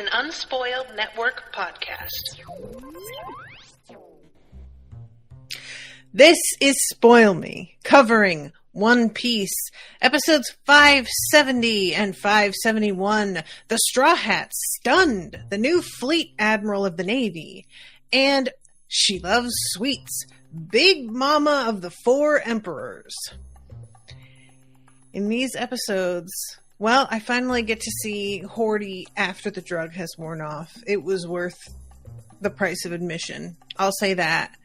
an Unspoiled Network podcast. This is Spoil Me, covering One Piece, episodes 570 and 571, The Straw Hats stunned the new fleet admiral of the Navy, and She Loves Sweets, Big Mama of the Four Emperors. In these episodes, well, I finally get to see Horty after the drug has worn off. It was worth the price of admission. I'll say that.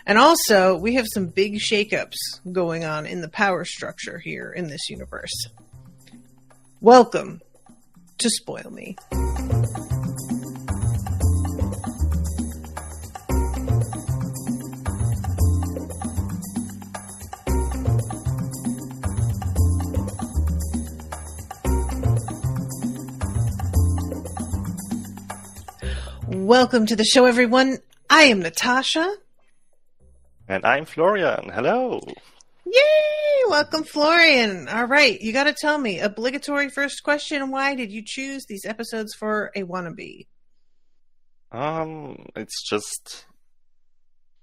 And also, we have some big shakeups going on in the power structure here in this universe. Welcome to Spoil Me. Welcome to the show, everyone. I am Natasha. And I'm Florian. Hello. Yay! Welcome, Florian. All right, you got to tell me, obligatory first question, why did you choose these episodes for a WANNABE? It's just,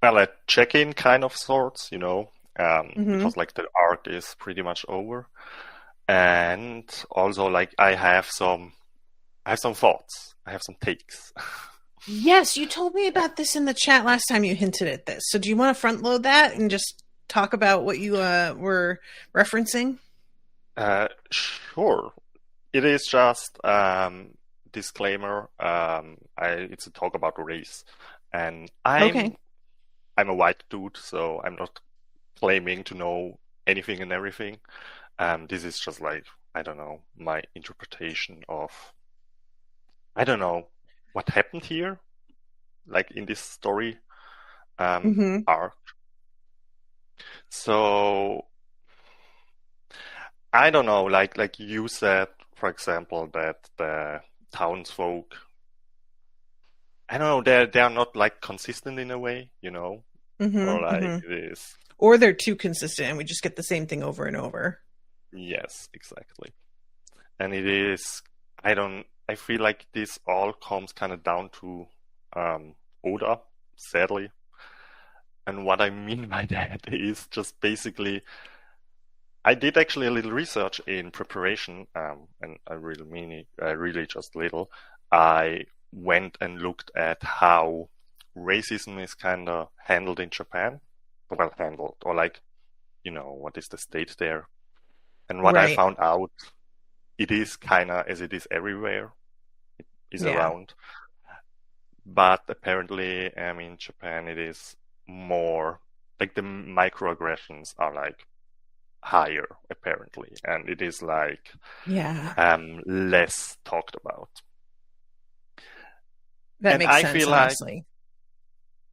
well, a check-in kind of sorts, you know, because like the arc is pretty much over. And also, like, I have some thoughts. I have some takes. Yes, you told me about this in the chat last time you hinted at this. So do you want to front load that and just talk about what you were referencing? Sure. It is just disclaimer. It's a talk about race, and I'm a white dude, so I'm not claiming to know anything and everything. This is just like, I don't know, my interpretation of, I don't know, what happened here, like in this story arc. So I don't know, like you said, for example, that the townsfolk, I don't know, they are not like consistent in a way, you know, or like it is, or they're too consistent, and we just get the same thing over and over. Yes, exactly, and it is. I feel like this all comes kind of down to Oda, sadly. And what I mean by that is just basically, I did actually a little research in preparation, and I really mean it, really just little. I went and looked at how racism is kind of handled in Japan. Well, handled, or like, you know, what is the state there? And what I found out, it is kind of as it is everywhere. Is around, but apparently, in Japan, it is more like the microaggressions are like higher, apparently, and it is like less talked about. That makes sense, honestly.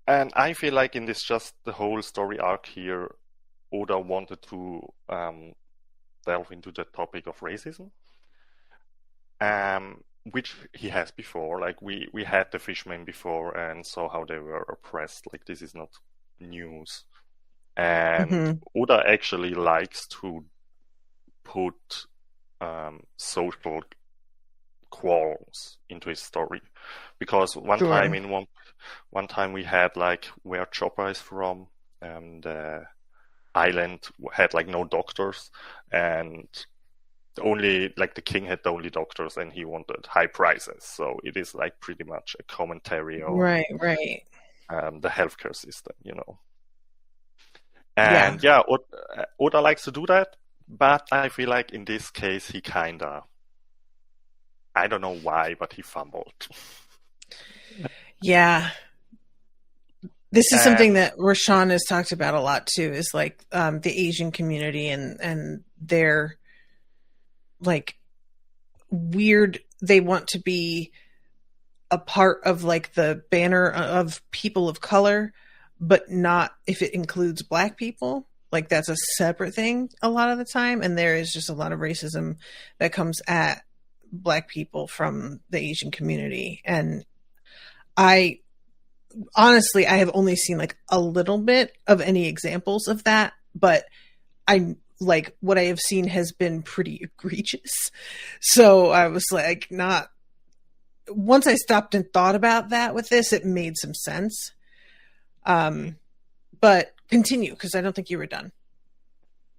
And I feel like in this, just the whole story arc here, Oda wanted to delve into the topic of racism. Which he has before, like we had the Fishmen before and saw how they were oppressed. Like, this is not news. And Oda actually likes to put social quarrels into his story, because one time we had like where Chopper is from, the island had like no doctors, and only like the king had the only doctors, and he wanted high prices. So it is like pretty much a commentary on the healthcare system, you know. And Oda likes to do that, but I feel like in this case he kinda, I don't know why, but he fumbled. Yeah. This is something that Rashawn has talked about a lot too, is like the Asian community and their like weird, they want to be a part of like the banner of people of color, but not if it includes Black people. Like, that's a separate thing a lot of the time, and there is just a lot of racism that comes at Black people from the Asian community. And I honestly have only seen like a little bit of any examples of that, but I like what I have seen has been pretty egregious. So I was like, not once I stopped and thought about that with this, it made some sense. But continue, because I don't think you were done.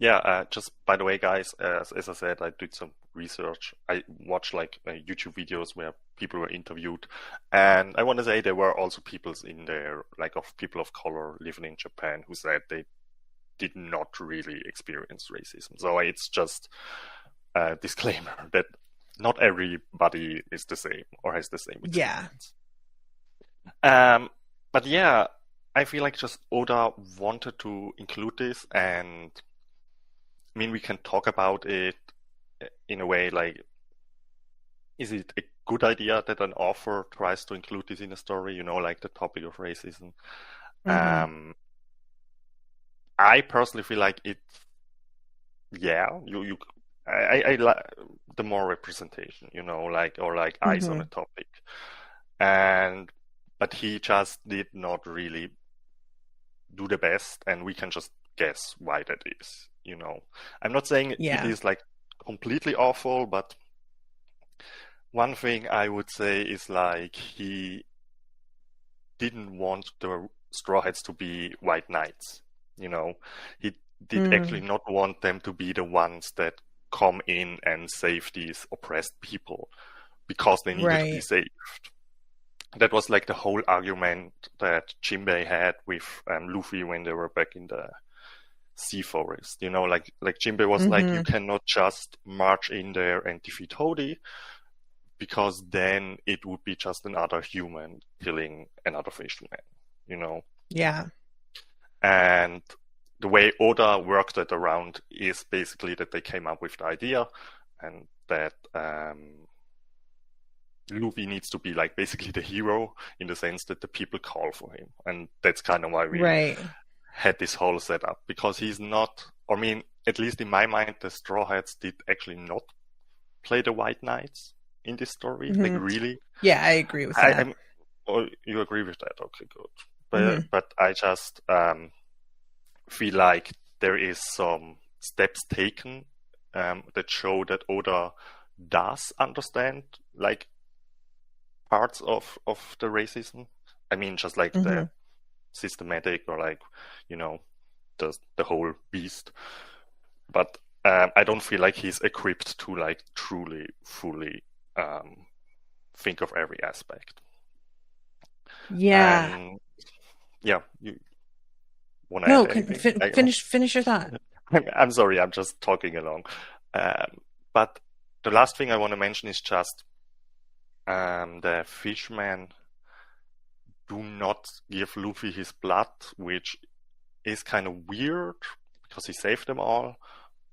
Yeah, just by the way, guys, as I said, I did some research. I watched like YouTube videos where people were interviewed, and I want to say there were also people in there, like of people of color living in Japan, who said they did not really experience racism. So it's just a disclaimer that not everybody is the same or has the same experience. Yeah. But yeah, I feel like just Oda wanted to include this, and I mean, we can talk about it in a way like, is it a good idea that an author tries to include this in a story, you know, like the topic of racism? Mm-hmm. I personally feel like it, yeah, I like the more representation, you know, like, or like eyes on a topic. But he just did not really do the best, and we can just guess why that is, you know. I'm not saying it is like completely awful, but one thing I would say is like he didn't want the Straw Hats to be white knights, you know. He did actually not want them to be the ones that come in and save these oppressed people because they needed to be saved. That was like the whole argument that Jinbei had with Luffy when they were back in the sea forest. You know, like Jinbei was like, you cannot just march in there and defeat Hody, because then it would be just another human killing another fisherman, you know? Yeah. And the way Oda worked it around is basically that they came up with the idea, and that Luffy needs to be like basically the hero in the sense that the people call for him. And that's kind of why we had this whole setup, because he's not, I mean, at least in my mind, the Straw Hats did actually not play the White Knights in this story. Like, really? Yeah, I agree with that. You agree with that? Okay, good. But I just feel like there is some steps taken that show that Oda does understand like parts of the racism. I mean, just like the systematic, or like, you know, the whole beast. But I don't feel like he's equipped to like truly, fully think of every aspect. Yeah. Yeah. You want to add anything? Finish your thought. I'm sorry, I'm just talking along. But the last thing I want to mention is just the fishmen do not give Luffy his blood, which is kind of weird because he saved them all.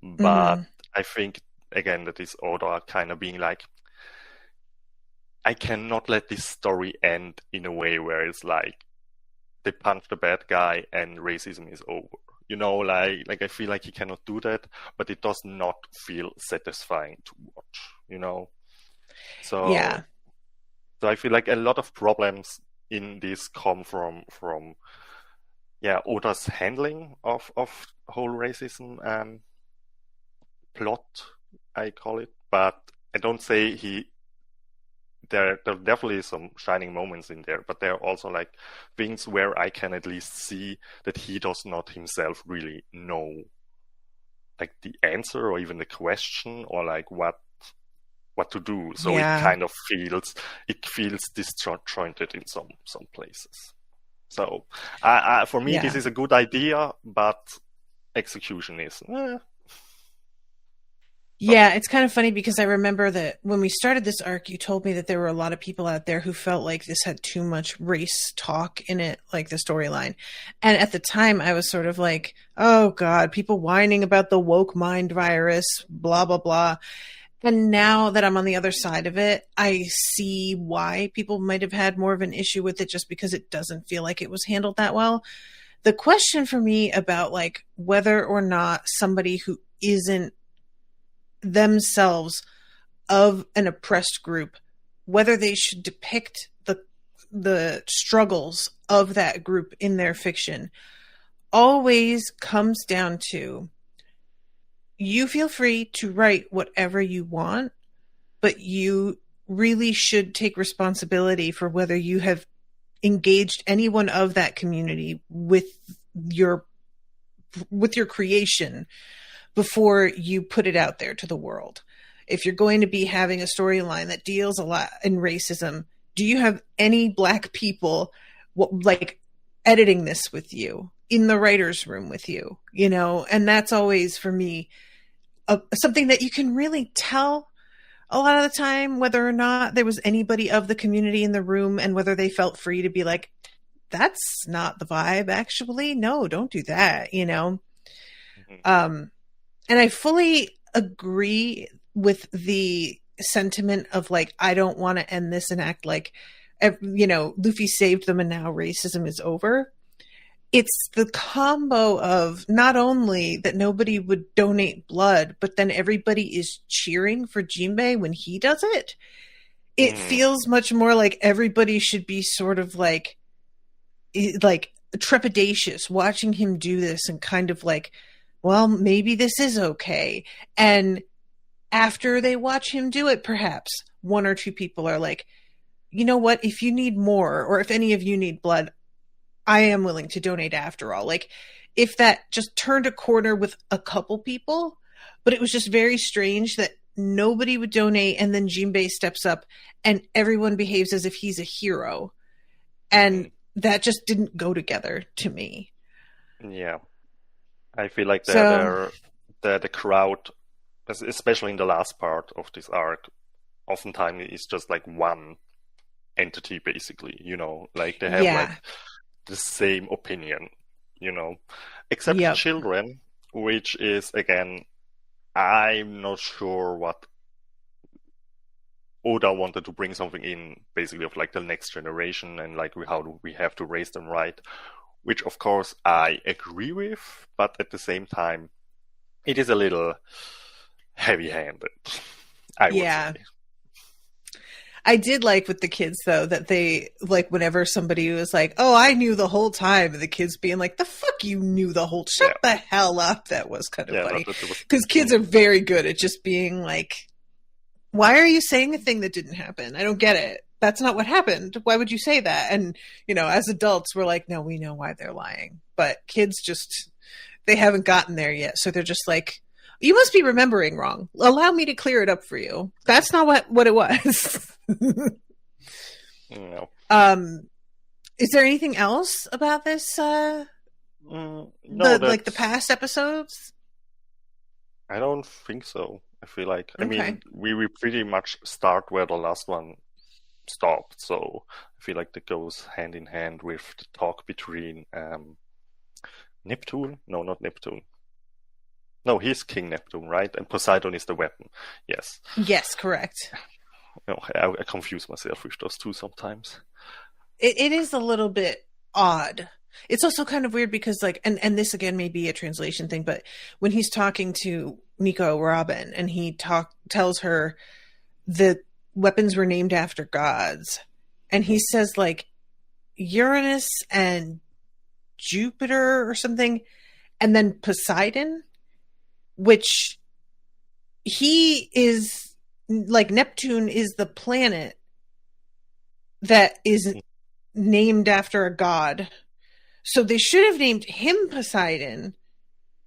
But I think, again, that is Oda kind of being like, I cannot let this story end in a way where it's like they punch the bad guy and racism is over. You know, like I feel like he cannot do that, but it does not feel satisfying to watch, you know? So, so I feel like a lot of problems in this come from Oda's handling of whole racism plot, I call it. But I don't say there are definitely some shining moments in there, but there are also like things where I can at least see that he does not himself really know like the answer or even the question, or like what to do. So it kind of feels disjointed in some places. So for me, this is a good idea, but execution is Yeah, it's kind of funny because I remember that when we started this arc, you told me that there were a lot of people out there who felt like this had too much race talk in it, like the storyline. And at the time, I was sort of like, oh God, people whining about the woke mind virus, blah, blah, blah. And now that I'm on the other side of it, I see why people might have had more of an issue with it, just because it doesn't feel like it was handled that well. The question for me about like whether or not somebody who isn't themselves of an oppressed group, whether they should depict the struggles of that group in their fiction, always comes down to, you feel free to write whatever you want, but you really should take responsibility for whether you have engaged anyone of that community with your creation before you put it out there to the world. If you're going to be having a storyline that deals a lot in racism, do you have any Black people like editing this with you, in the writer's room with you, you know? And that's always, for me, something that you can really tell a lot of the time, whether or not there was anybody of the community in the room and whether they felt free to be like, that's not the vibe, actually. No, don't do that, you know? Mm-hmm. And I fully agree with the sentiment of like, I don't want to end this and act like, you know, Luffy saved them and now racism is over. It's the combo of not only that nobody would donate blood, but then everybody is cheering for Jinbei when he does it. It feels much more like everybody should be sort of like trepidatious watching him do this and kind of like, well, maybe this is okay. And after they watch him do it, perhaps one or two people are like, you know what, if you need more, or if any of you need blood, I am willing to donate after all. Like, if that just turned a corner with a couple people, but it was just very strange that nobody would donate, and then Jinbei steps up and everyone behaves as if he's a hero. And that just didn't go together to me. Yeah. I feel like the crowd, especially in the last part of this arc, oftentimes is just like one entity, basically, you know, like they have like the same opinion, you know, except children, which is, again, I'm not sure what Oda wanted to bring something in, basically, of like the next generation and like how do we have to raise them right, which of course I agree with, but at the same time, it is a little heavy-handed, I would say. I did like with the kids, though, that they, like, whenever somebody was like, oh, I knew the whole time, and the kids being like, the fuck you knew the whole, shut the hell up. That was kind of funny. Because kids are very good at just being like, why are you saying a thing that didn't happen? I don't get it. That's not what happened. Why would you say that? And, you know, as adults, we're like, no, we know why they're lying. But kids just, they haven't gotten there yet. So they're just like, you must be remembering wrong. Allow me to clear it up for you. That's not what it was. No. Is there anything else about this? No, like the past episodes? I don't think so. I feel like, I mean, we pretty much start where the last one stopped. So I feel like that goes hand in hand with the talk between Neptune. No, not Neptune. No, he's King Neptune, right? And Poseidon is the weapon. Yes. Yes, correct. No, I confuse myself with those two sometimes. It is a little bit odd. It's also kind of weird because, like, and this again may be a translation thing, but when he's talking to Nico Robin and he tells her the weapons were named after gods, and he says like Uranus and Jupiter or something, and then Poseidon, which he is like, Neptune is the planet that is named after a god. So they should have named him Poseidon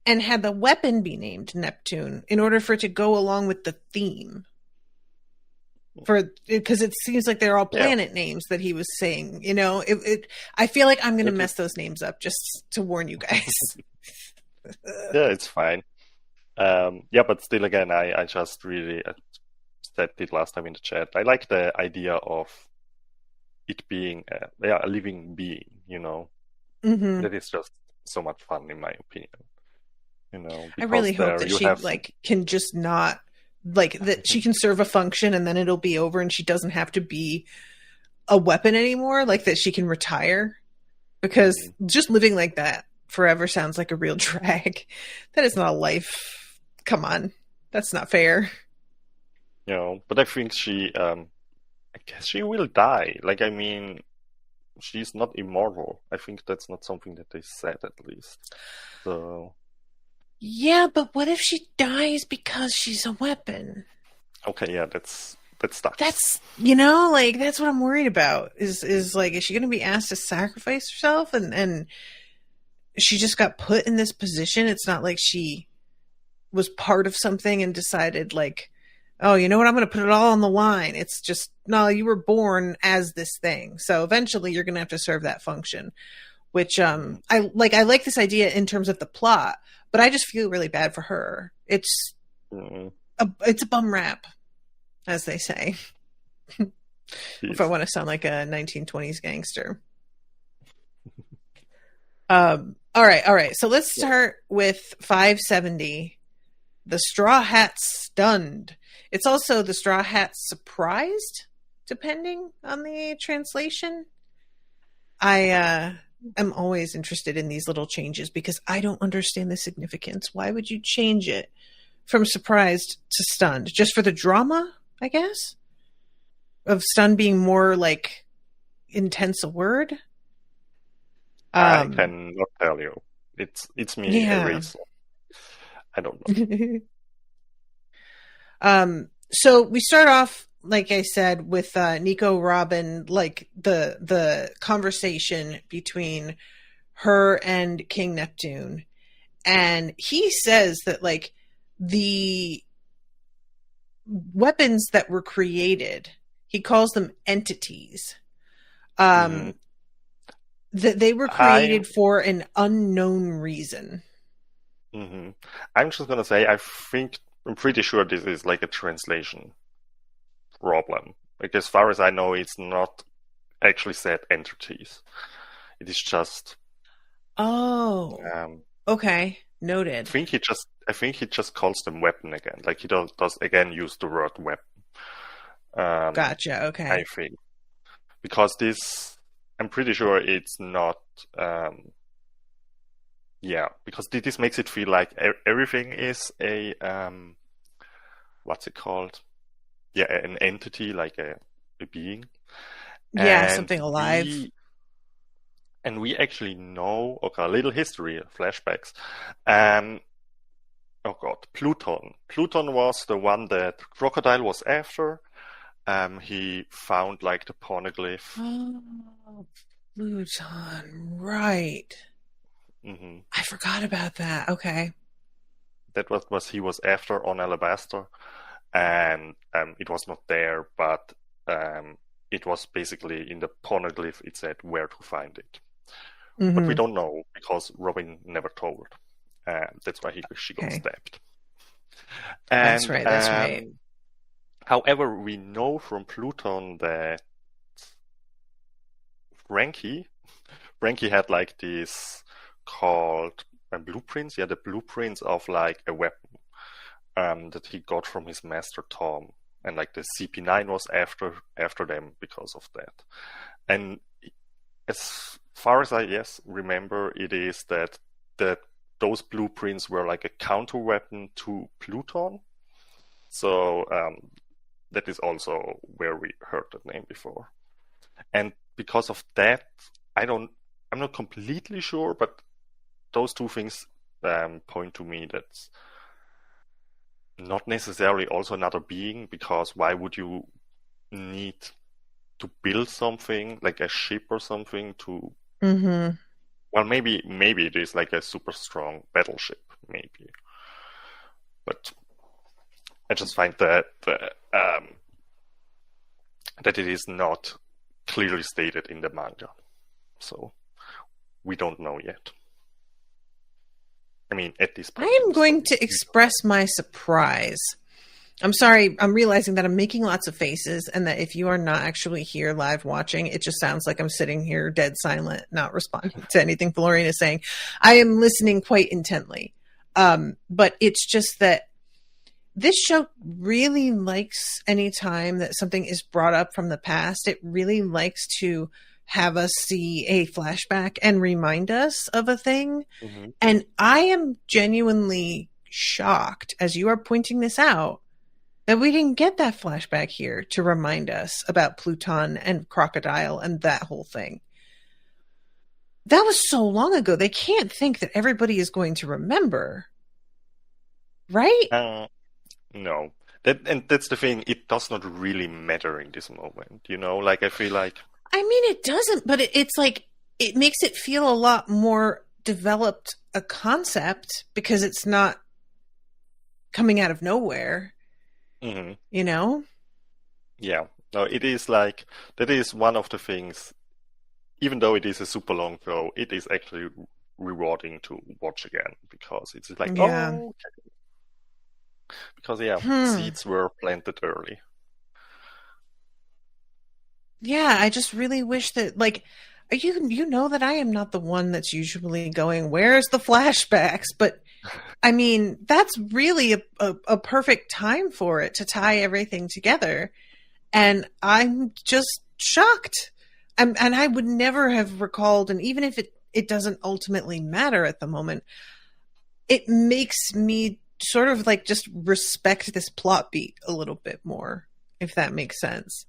and had the weapon be named Neptune in order for it to go along with the theme. Because it seems like they're all planet names that he was saying, you know. I feel like I'm going to mess those names up, just to warn you guys. Yeah, it's fine. But still, again, I just really said it last time in the chat. I like the idea of it being a living being, you know. Mm-hmm. That is just so much fun, in my opinion. You know, I really hope that she can just not, like, that she can serve a function and then it'll be over and she doesn't have to be a weapon anymore. Like, that she can retire, because just living like that forever sounds like a real drag. That is not a life. Come on, that's not fair. You know, but I think she, I guess she will die. Like, I mean, she's not immortal. I think that's not something that they said, at least. So. Yeah, but what if she dies because she's a weapon? Okay, yeah, that's that sucks. That's, like, that's what I'm worried about is like, is she going to be asked to sacrifice herself? And she just got put in this position. It's not like she was part of something and decided like, oh, you know what? I'm going to put it all on the line. It's just, no, you were born as this thing. So eventually you're going to have to serve that function, which, I like this idea in terms of the plot, but I just feel really bad for her. It's a bum rap, as they say. If I want to sound like a 1920s gangster. All right. So let's start with 570. The Straw Hat's stunned. It's also the Straw Hat's surprised, depending on the translation. I am always interested in these little changes because I don't understand the significance. Why would you change it from surprised to stunned? Just for the drama, I guess? Of stunned being more like intense a word? I cannot tell you. It's me erasing. I don't know. So we start off, like I said, with Nico Robin, like the conversation between her and King Neptune. And he says that like the weapons that were created, he calls them entities. That they were created for an unknown reason. Mm-hmm. I'm just gonna say, I'm pretty sure this is like a translation problem. Like as far as I know, it's not actually said entities. It is just. Oh. Okay. Noted. I think he just calls them weapon again. Like he does again use the word weapon. Gotcha. Okay. I think because I'm pretty sure it's not. Because this makes it feel like everything is a what's it called? Yeah, an entity, like a being. Yeah, and something alive. We actually know, okay, a little history, flashbacks. Oh God, Pluton. Pluton was the one that Crocodile was after. He found like the poneglyph. Oh, Pluton, right. Mm-hmm. I forgot about that. Okay. That was he was after on Alabaster, and it was not there, but it was basically in the poneglyph. It said where to find it, but we don't know because Robin never told. That's why she got stabbed. And, that's right. However, we know from Pluton that Frankie had like this called blueprints. Yeah, the blueprints of like a weapon that he got from his master Tom, and like the CP9 was after them because of that. And as far as I remember, it is that those blueprints were like a counter weapon to Pluton. So that is also where we heard that name before. And because of that, I'm not completely sure, but those two things point to me that's not necessarily also another being, because why would you need to build something like a ship or something to well, maybe it is like a super strong battleship, maybe, but I just find that it is not clearly stated in the manga, so we don't know yet. I mean, at this point, I am going to express my surprise. I'm sorry, I'm realizing that I'm making lots of faces, and that if you are not actually here live watching, it just sounds like I'm sitting here dead silent, not responding to anything Florian is saying. I am listening quite intently. But it's just that this show really likes any time that something is brought up from the past. It really likes to have us see a flashback and remind us of a thing. And I am genuinely shocked, as you are pointing this out, that we didn't get that flashback here to remind us about Pluton and Crocodile and that whole thing. That was so long ago. They can't think that everybody is going to remember. Right? No. And that's the thing. It does not really matter in this moment. Like I feel like. I mean, it doesn't, but it's like it makes it feel a lot more developed a concept because it's not coming out of nowhere. Mm-hmm. Yeah. No, it is like that is one of the things. Even though it is a super long show, it is actually rewarding to watch again because it's like, Yeah. oh, okay. Because seeds were planted early. Yeah, I just really wish that, like, you know that I am not the one that's usually going, where's the flashbacks? But I mean, that's really a perfect time for it to tie everything together. And I'm just shocked. And I would never have recalled, and even if it doesn't ultimately matter at the moment, it makes me sort of like just respect this plot beat a little bit more, if that makes sense.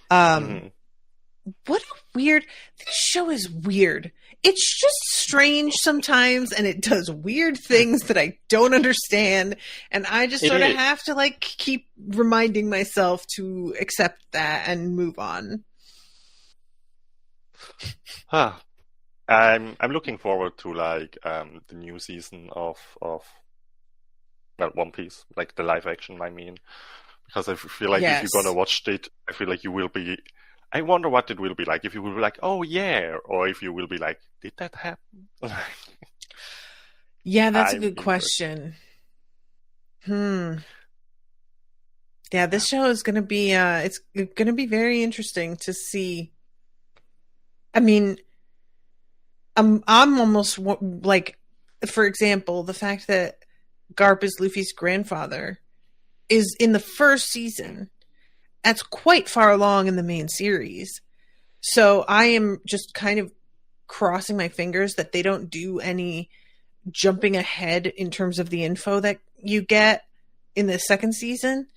What a weird, this show is weird. It's just strange sometimes, and it does weird things that I don't understand, and I just sort of have to like keep reminding myself to accept that and move on. I'm looking forward to like the new season of One Piece, like the live action, I mean, because I feel like if you're gonna watch it, I feel like you will be. I wonder what it will be like. If you will be like, oh yeah, or if you will be like, did that happen? Yeah, that's a good question. Yeah, this show is gonna be it's gonna be very interesting to see. I mean, I'm almost like, for example, the fact that Garp is Luffy's grandfather is in the first season. That's quite far along in the main series. So I am just kind of crossing my fingers that they don't do any jumping ahead in terms of the info that you get in the second season.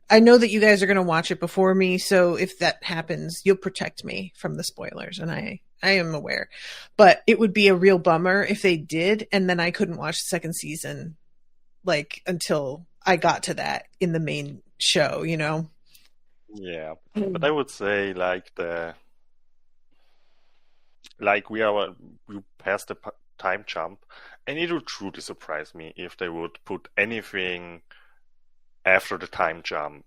I know that you guys are going to watch it before me, so if that happens, you'll protect me from the spoilers, and I am aware. But it would be a real bummer if they did, and then I couldn't watch the second season like until I got to that in the main show, Yeah, but I would say like we passed the time jump, and it would truly surprise me if they would put anything after the time jump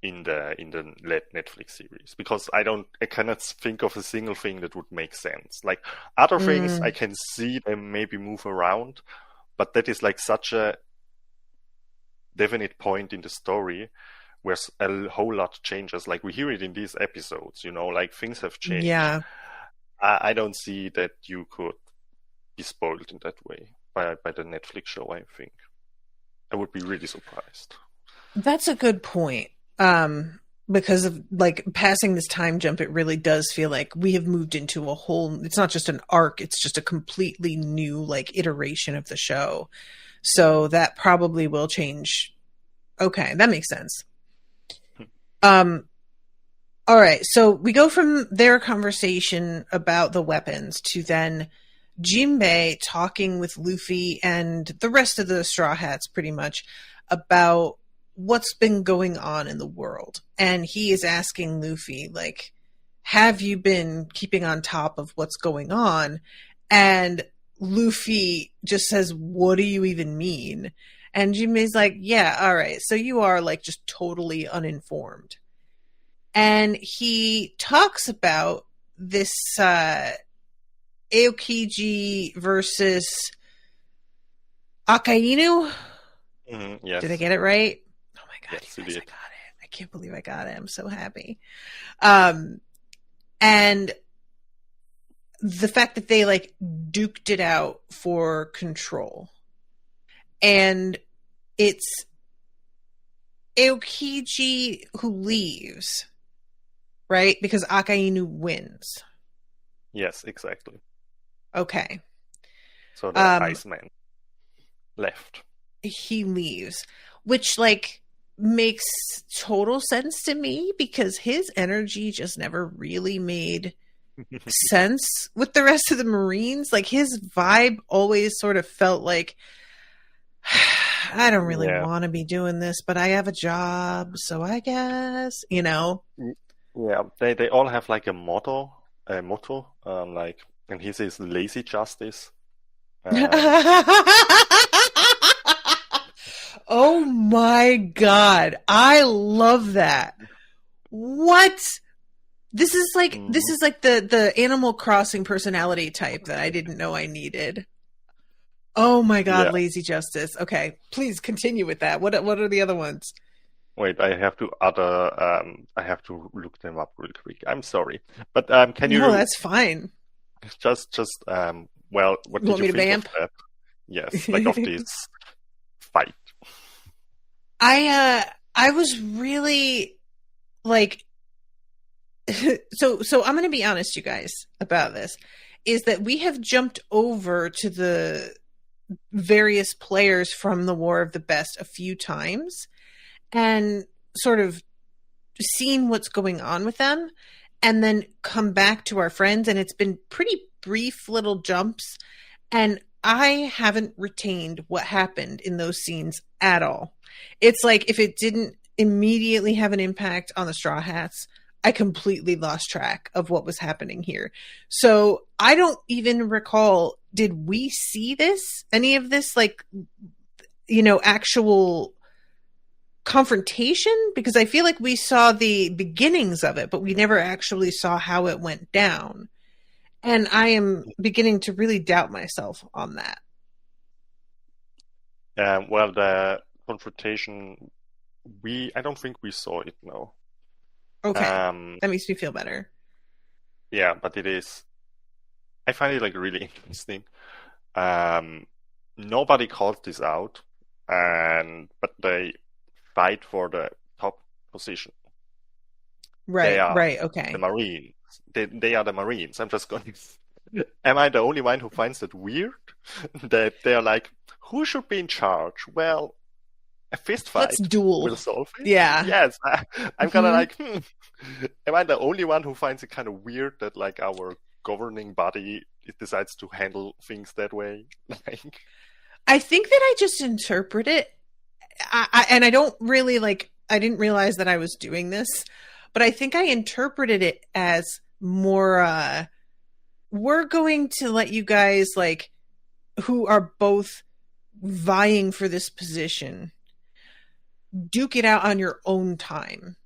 in the Netflix series, because I cannot think of a single thing that would make sense. Like other things, I can see them maybe move around, but that is like such a definite point in the story where a whole lot changes. Like we hear it in these episodes, like things have changed. Yeah. I don't see that you could be spoiled in that way by the Netflix show, I think. I would be really surprised. That's a good point. Because of like passing this time jump, it really does feel like we have moved into a whole, it's not just an arc, it's just a completely new like iteration of the show. So that probably will change. Okay, that makes sense. All right, so we go from their conversation about the weapons to then Jinbei talking with Luffy and the rest of the Straw Hats pretty much about what's been going on in the world. And he is asking Luffy, like, have you been keeping on top of what's going on? And Luffy just says, what do you even mean? And Jinbei's like, yeah, all right, so you are like just totally uninformed. And he talks about this Aokiji versus Akainu. Yes. Did I get it right? Oh my god, yes, you guys, I got it. I can't believe I got it. I'm so happy. And the fact that they like duked it out for control. And it's Aokiji who leaves, right? Because Akainu wins. Yes, exactly. Okay. So the Iceman left. He leaves, which like makes total sense to me because his energy just never really made sense with the rest of the Marines. Like his vibe always sort of felt like I don't really Yeah. want to be doing this, but I have a job, so I guess, Yeah, they all have like a motto, like, and his is lazy justice. Um, Oh my God. I love that. What? This is like mhm. the Animal Crossing personality type that I didn't know I needed. Oh my God, Yeah. lazy justice. Okay, please continue with that. What are the other ones? Wait, I have to look them up real quick. I'm sorry, but can No, you that's fine. well, what You did want you me to think of vamp? that? Yes, like of this fight. I was really like so I'm going to be honest, you guys, about this is that we have jumped over to the various players from the War of the Best a few times and sort of seen what's going on with them and then come back to our friends, and it's been pretty brief little jumps, and I haven't retained what happened in those scenes at all. It's like if it didn't immediately have an impact on the Straw Hats, I completely lost track of what was happening here. So I don't even recall, did we see this? Any of this, like, actual confrontation? Because I feel like we saw the beginnings of it, but we never actually saw how it went down. And I am beginning to really doubt myself on that. Well, the confrontation, I don't think we saw it, no. Okay. Um, That makes me feel better. yeah, but I find it like really interesting. Um, Nobody called this out, but they fight for the top position. They Right, are right, the okay. Marines. They are the Marines. I'm just going. Am I the only one who finds that weird? That they're like, who should be in charge? Well, a fist Let's fight will duel. solve it. Yeah. Yes, I'm kind of Hmm. like, am I the only one who finds it kind of weird that like our governing body it decides to handle things that way? Like, I think that I just interpret it, and I don't really I didn't realize that I was doing this, but I think I interpreted it as more, we're going to let you guys, who are both vying for this position, duke it out on your own time.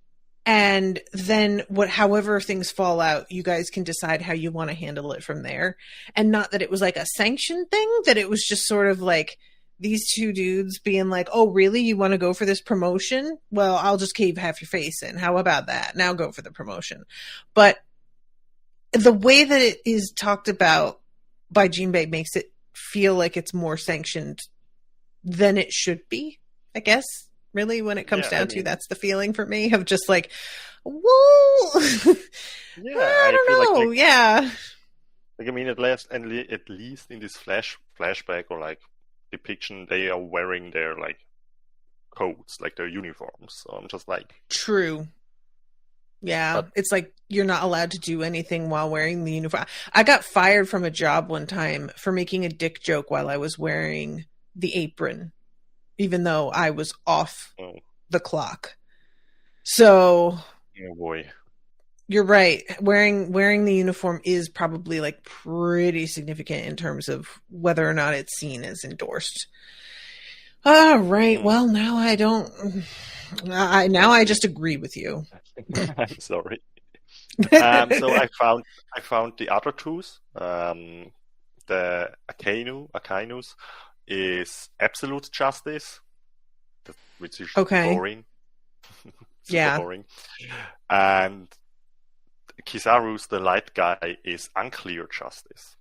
And then however things fall out, you guys can decide how you want to handle it from there. And not that it was like a sanction thing, that it was just sort of like these two dudes being like, oh, really? You want to go for this promotion? Well, I'll just cave half your face in. How about that? Now go for the promotion. But the way that it is talked about by Jinbei makes it feel like it's more sanctioned than it should be, I guess. Really, when it comes yeah, I down to, mean, that's the feeling for me of just like, whoa, yeah, I I feel don't know. Yeah. like I mean, at least in this flashback or like depiction, they are wearing their like coats, like their uniforms. So I'm just like, True. Yeah. but It's like you're not allowed to do anything while wearing the uniform. I got fired from a job one time for making a dick joke while I was wearing the apron, even though I was off oh, the clock. So oh boy, you're right. Wearing the uniform is probably like pretty significant in terms of whether or not it's seen as endorsed. All right. hmm. Well, now I don't. I just agree with you. I'm sorry. So I found the other twos. The Akainus is absolute justice, which is Okay. boring, super Yeah. boring, and Kizaru's the light guy is unclear justice.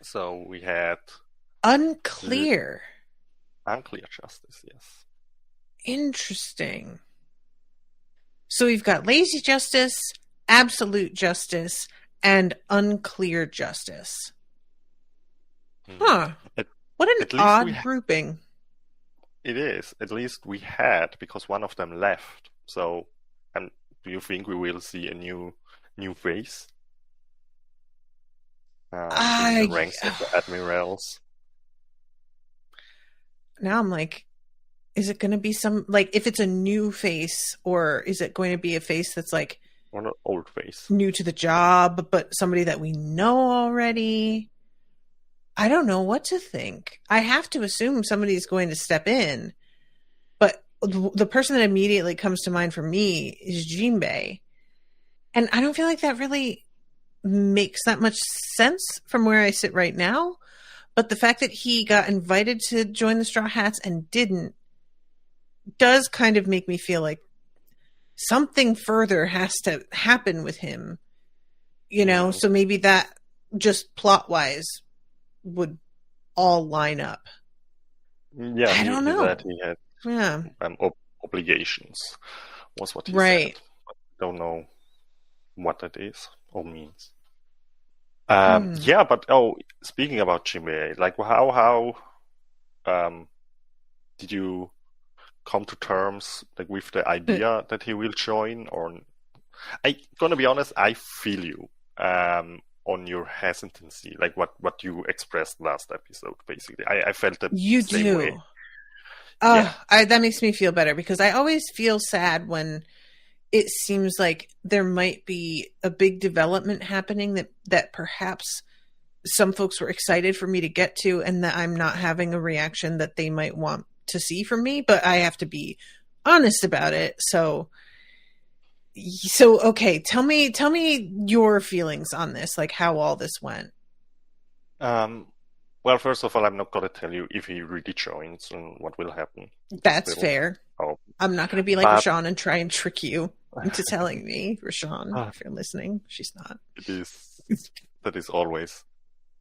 So we had l- Unclear. unclear justice, yes. Interesting. So we've got lazy justice, absolute justice, and unclear justice. Hmm. Huh. At, What an at least odd grouping. it is. At least we had because one of them left. So, do you think we will see a new face in the I ranks of the admirals? now I'm like, is it going to be some, like, if it's a new face, or is it going to be a face that's like Or an old face. new to the job, but somebody that we know already? I don't know what to think. I have to assume somebody's going to step in, but the person that immediately comes to mind for me is Jinbei. And I don't feel like that really makes that much sense from where I sit right now. But the fact that he got invited to join the Straw Hats and didn't does kind of make me feel like something further has to happen with him, you know? So maybe that just plot wise would all line up. Yeah, I don't know. That he had obligations was what he right. said. Don't know what that is or means. Yeah, but speaking about Jinbei, like how did you come to terms like with the idea that he will join? Or I gonna be honest, I feel you on your hesitancy, like what you expressed last episode. Basically, I felt that you same do. way. That makes me feel better, because I always feel sad when it seems like there might be a big development happening that perhaps some folks were excited for me to get to, and that I'm not having a reaction that they might want to see from me, but I have to be honest about it. So okay, tell me your feelings on this, like how all this went. Well, first of all, I'm not gonna tell you if he really joins and what will happen. That's fair. I'm not going to be like Rashawn and try and trick you into telling me. Rashawn, if you're listening, she's not. That is always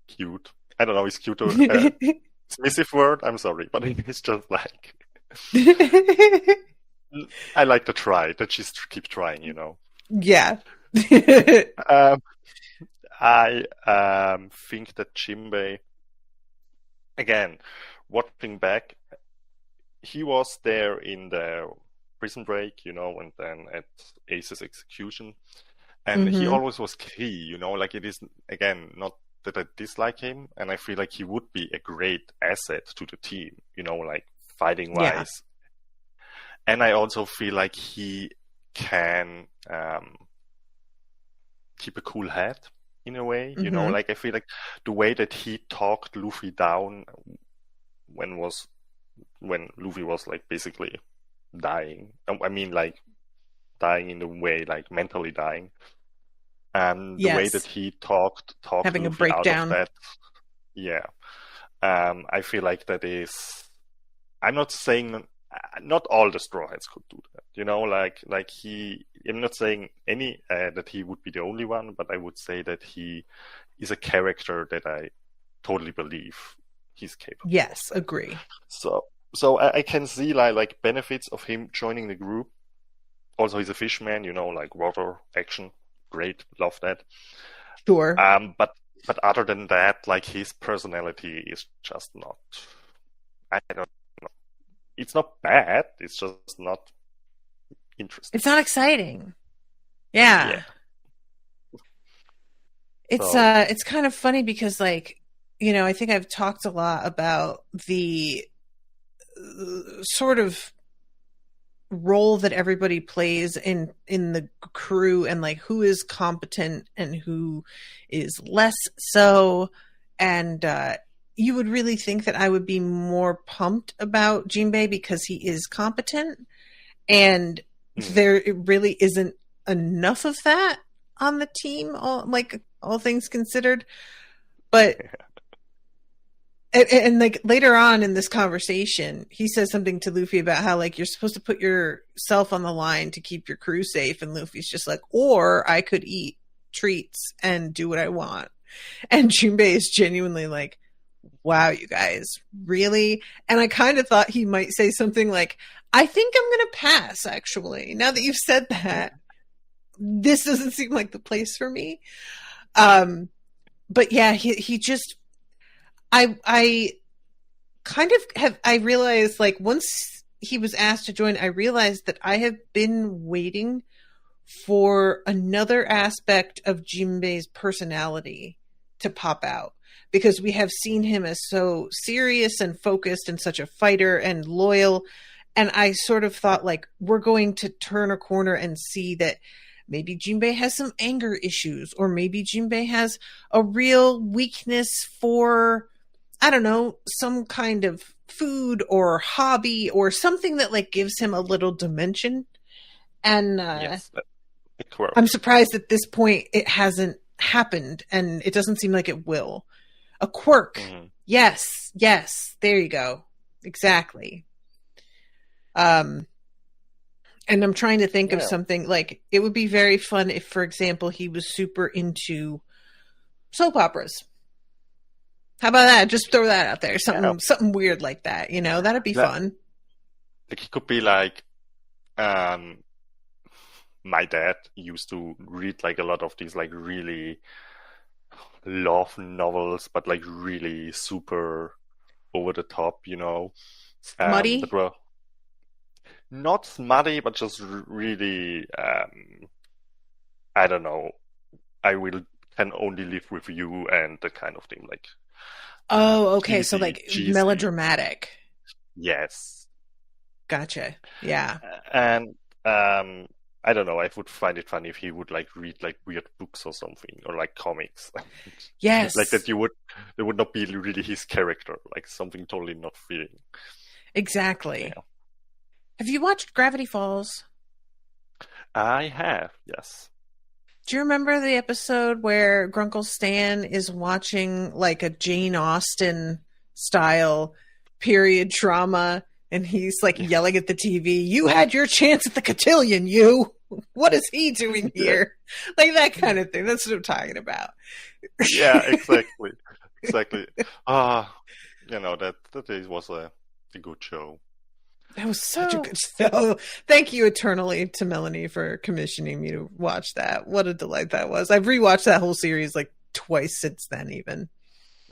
cute. I don't know, it's cute or dismissive word. I'm sorry, but it's just like I like to try. That just keep trying, you know. Yeah. I think that Jinbei, again, watching back, he was there in the prison break, you know, and then at Ace's execution. And he always was key, you know, like it is, again, not that I dislike him. And I feel like he would be a great asset to the team, you know, like fighting wise. Yeah. And I also feel like he can keep a cool head in a way, you know, like I feel like the way that he talked Luffy down when Luffy was like basically dying. I mean, like dying in the way, like mentally dying. And the way that he talked having Luffy a breakdown. Out of that, yeah. I feel like that is. I'm not saying not all the Straw Hats could do that, you know. Like I'm not saying that he would be the only one, but I would say that he is a character that I totally believe he's capable. Yes, agree. So I can see like benefits of him joining the group. Also, he's a fishman, you know, like water action. Great, love that. Sure. But other than that, like his personality is just not. I don't know. It's not bad. It's just not interesting. It's not exciting. Yeah. It's kind of funny because, like, you know, I think I've talked a lot about the sort of role that everybody plays in the crew, and like who is competent and who is less so. And you would really think that I would be more pumped about Jinbei because he is competent, and there really isn't enough of that on the team, all things considered. But and like later on in this conversation, he says something to Luffy about how like you're supposed to put yourself on the line to keep your crew safe, and Luffy's just like, or I could eat treats and do what I want. And Jinbei is genuinely like, wow, you guys, really? And I kind of thought he might say something like, I think I'm going to pass, actually. Now that you've said that, this doesn't seem like the place for me. But yeah, he just, I kind of I realized, like, once he was asked to join, I realized that I have been waiting for another aspect of Jinbei's personality to pop out. because we have seen him as so serious and focused and such a fighter and loyal. And I sort of thought like we're going to turn a corner and see that maybe Jinbei has some anger issues, or maybe Jinbei has a real weakness for, I don't know, some kind of food or hobby or something that like gives him a little dimension. And Yes. I'm surprised at this point it hasn't happened, and it doesn't seem like it will. A quirk. Mm-hmm. Yes. There you go. Exactly. And I'm trying to think of something like it would be very fun if, for example, he was super into soap operas. How about that? Just throw that out there. Something weird like that, you know? That'd be fun. Like it could be like my dad used to read like a lot of these like really love novels, but like really super over the top, you know. Muddy? That were not smutty, but just really, I don't know, can only live with you and that kind of thing. Like, oh, okay. cheesy, So like cheesy. melodramatic. Yes. Gotcha. Yeah. And I don't know, I would find it funny if he would like read like weird books or something, or like comics. Yes. Like that there would not be really his character, like something totally not fitting. Exactly. Yeah. Have you watched Gravity Falls? I have, yes. Do you remember the episode where Grunkle Stan is watching like a Jane Austen style period drama, and he's like yelling at the TV, "You had your chance at the cotillion, you! What is he doing here?" Like that kind of thing. That's what I'm talking about. Yeah, exactly. Exactly. You know, that was a good show. That was such a good show. Thank you eternally to Melanie for commissioning me to watch that. What a delight that was. I've rewatched that whole series like twice since then even.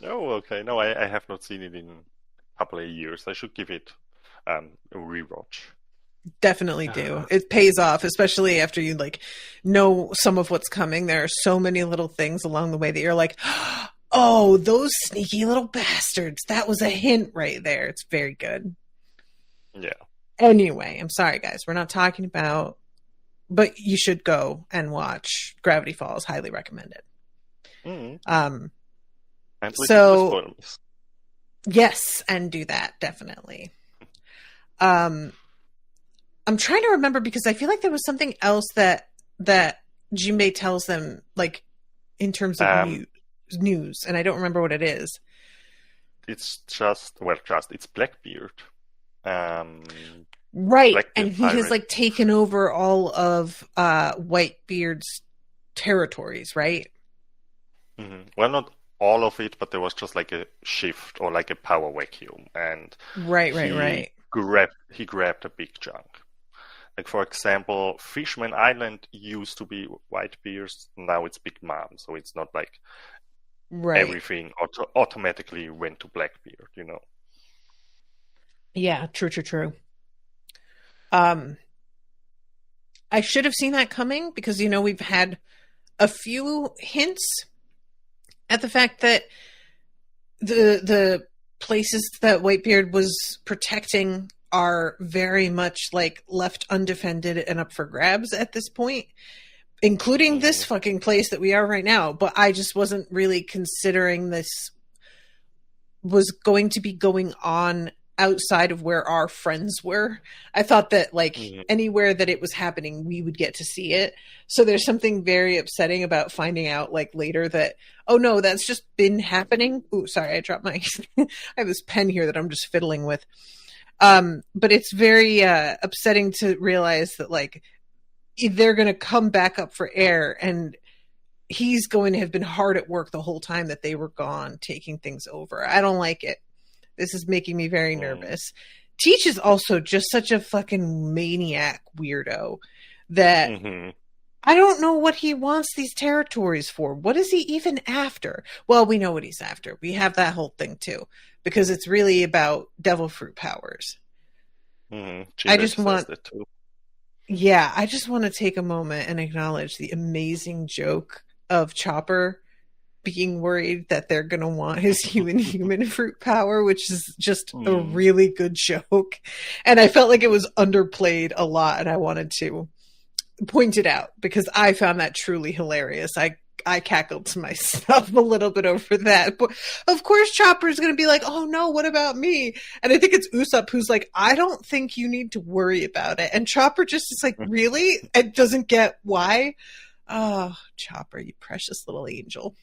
Oh, okay. No, I have not seen it in a couple of years. I should give it a rewatch. Definitely do. It pays off, especially after you like know some of what's coming. There are so many little things along the way that you're like, oh, those sneaky little bastards. That was a hint right there. It's very good. Yeah. Anyway, I'm sorry, guys. We're not talking about, but you should go and watch Gravity Falls. Highly recommend it. Mm-hmm. And so, yes, and do that definitely. I'm trying to remember because I feel like there was something else that Jinbei tells them, like in terms of news, and I don't remember what it is. It's it's Blackbeard. Right, Blackbeard and he pirate. has like taken over all of Whitebeard's territories, right? Mm-hmm. Well, not all of it, but there was just like a shift or like a power vacuum, and right. He grabbed a big chunk. Like for example, Fishman Island used to be Whitebeard's, now it's Big Mom, so it's not like everything automatically went to Blackbeard, you know. Yeah, true. I should have seen that coming because, you know, we've had a few hints at the fact that the places that Whitebeard was protecting are very much like left undefended and up for grabs at this point, including this fucking place that we are right now. But I just wasn't really considering this was going to be going on outside of where our friends were. I thought that like anywhere that it was happening, we would get to see it. So there's something very upsetting about finding out like later that, oh no, that's just been happening. Ooh, sorry, I dropped my, I have this pen here that I'm just fiddling with. But it's very upsetting to realize that like they're going to come back up for air and he's going to have been hard at work the whole time that they were gone, taking things over. I don't like it. This is making me very nervous. Teach is also just such a fucking maniac weirdo that I don't know what he wants these territories for. What is he even after? Well, we know what he's after. We have that whole thing too, because it's really about devil fruit powers. I just want to take a moment and acknowledge the amazing joke of Chopper being worried that they're going to want his human fruit power, which is just a Mm. really good joke. And I felt like it was underplayed a lot, and I wanted to point it out because I found that truly hilarious. I cackled to myself a little bit over that. But of course, Chopper's going to be like, oh no, what about me? And I think it's Usopp who's like, I don't think you need to worry about it. And Chopper just is like, really? And doesn't get why. Oh, Chopper, you precious little angel.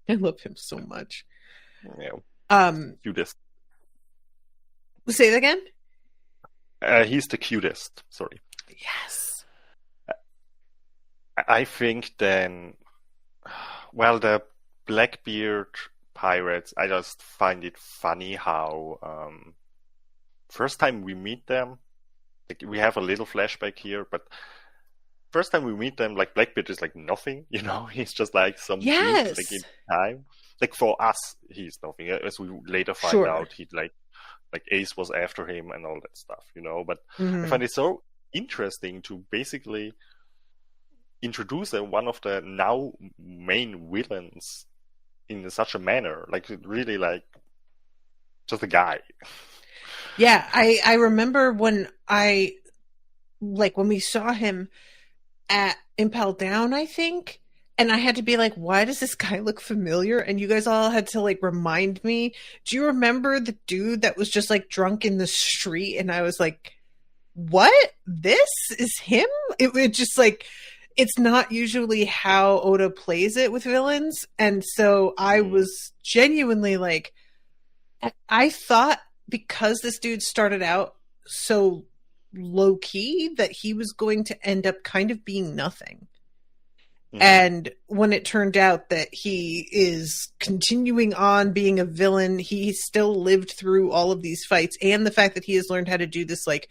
I love him so much. Yeah. Cutest. Say that again? He's the cutest. Sorry. Yes. I think then, well, the Blackbeard pirates, I just find it funny how first time we meet them, like we have a little flashback here, but first time we meet them, like Blackbeard is like nothing, you know, he's just like some dude, like in time. Like for us, he's nothing. As we later find out, he like Ace was after him and all that stuff, you know. But I find it so interesting to basically introduce one of the now main villains in such a manner, like really like just a guy. Yeah, I remember when when we saw him at Impel Down, I think, and I had to be like, why does this guy look familiar? And you guys all had to like remind me. Do you remember the dude that was just like drunk in the street? And I was like, what? This is him? It just like, it's not usually how Oda plays it with villains. And so I was genuinely like, I thought because this dude started out so low key that he was going to end up kind of being nothing. And when it turned out that he is continuing on being a villain, he still lived through all of these fights, and the fact that he has learned how to do this like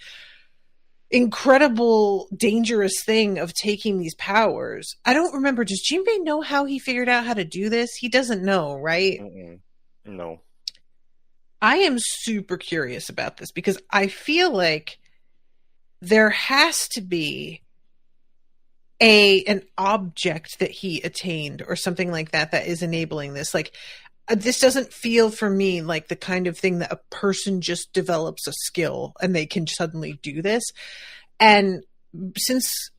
incredible dangerous thing of taking these powers. I don't remember, does Jinbei know how he figured out how to do this? He doesn't know, right? No. I am super curious about this because I feel like there has to be an object that he attained or something like that is enabling this. Like, this doesn't feel for me like the kind of thing that a person just develops a skill and they can suddenly do this. And since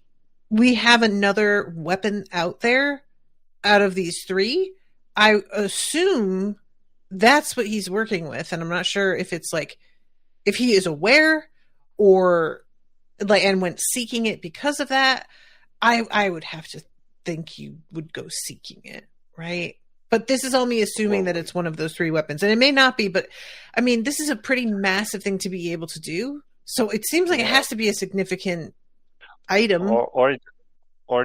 we have another weapon out there out of these three, I assume that's what he's working with. And I'm not sure if it's like, if he is aware or like, and went seeking it because of that. I would have to think you would go seeking it, right? But this is all me assuming that it's one of those three weapons. And it may not be, but I mean, this is a pretty massive thing to be able to do. So it seems like it has to be a significant item. Or it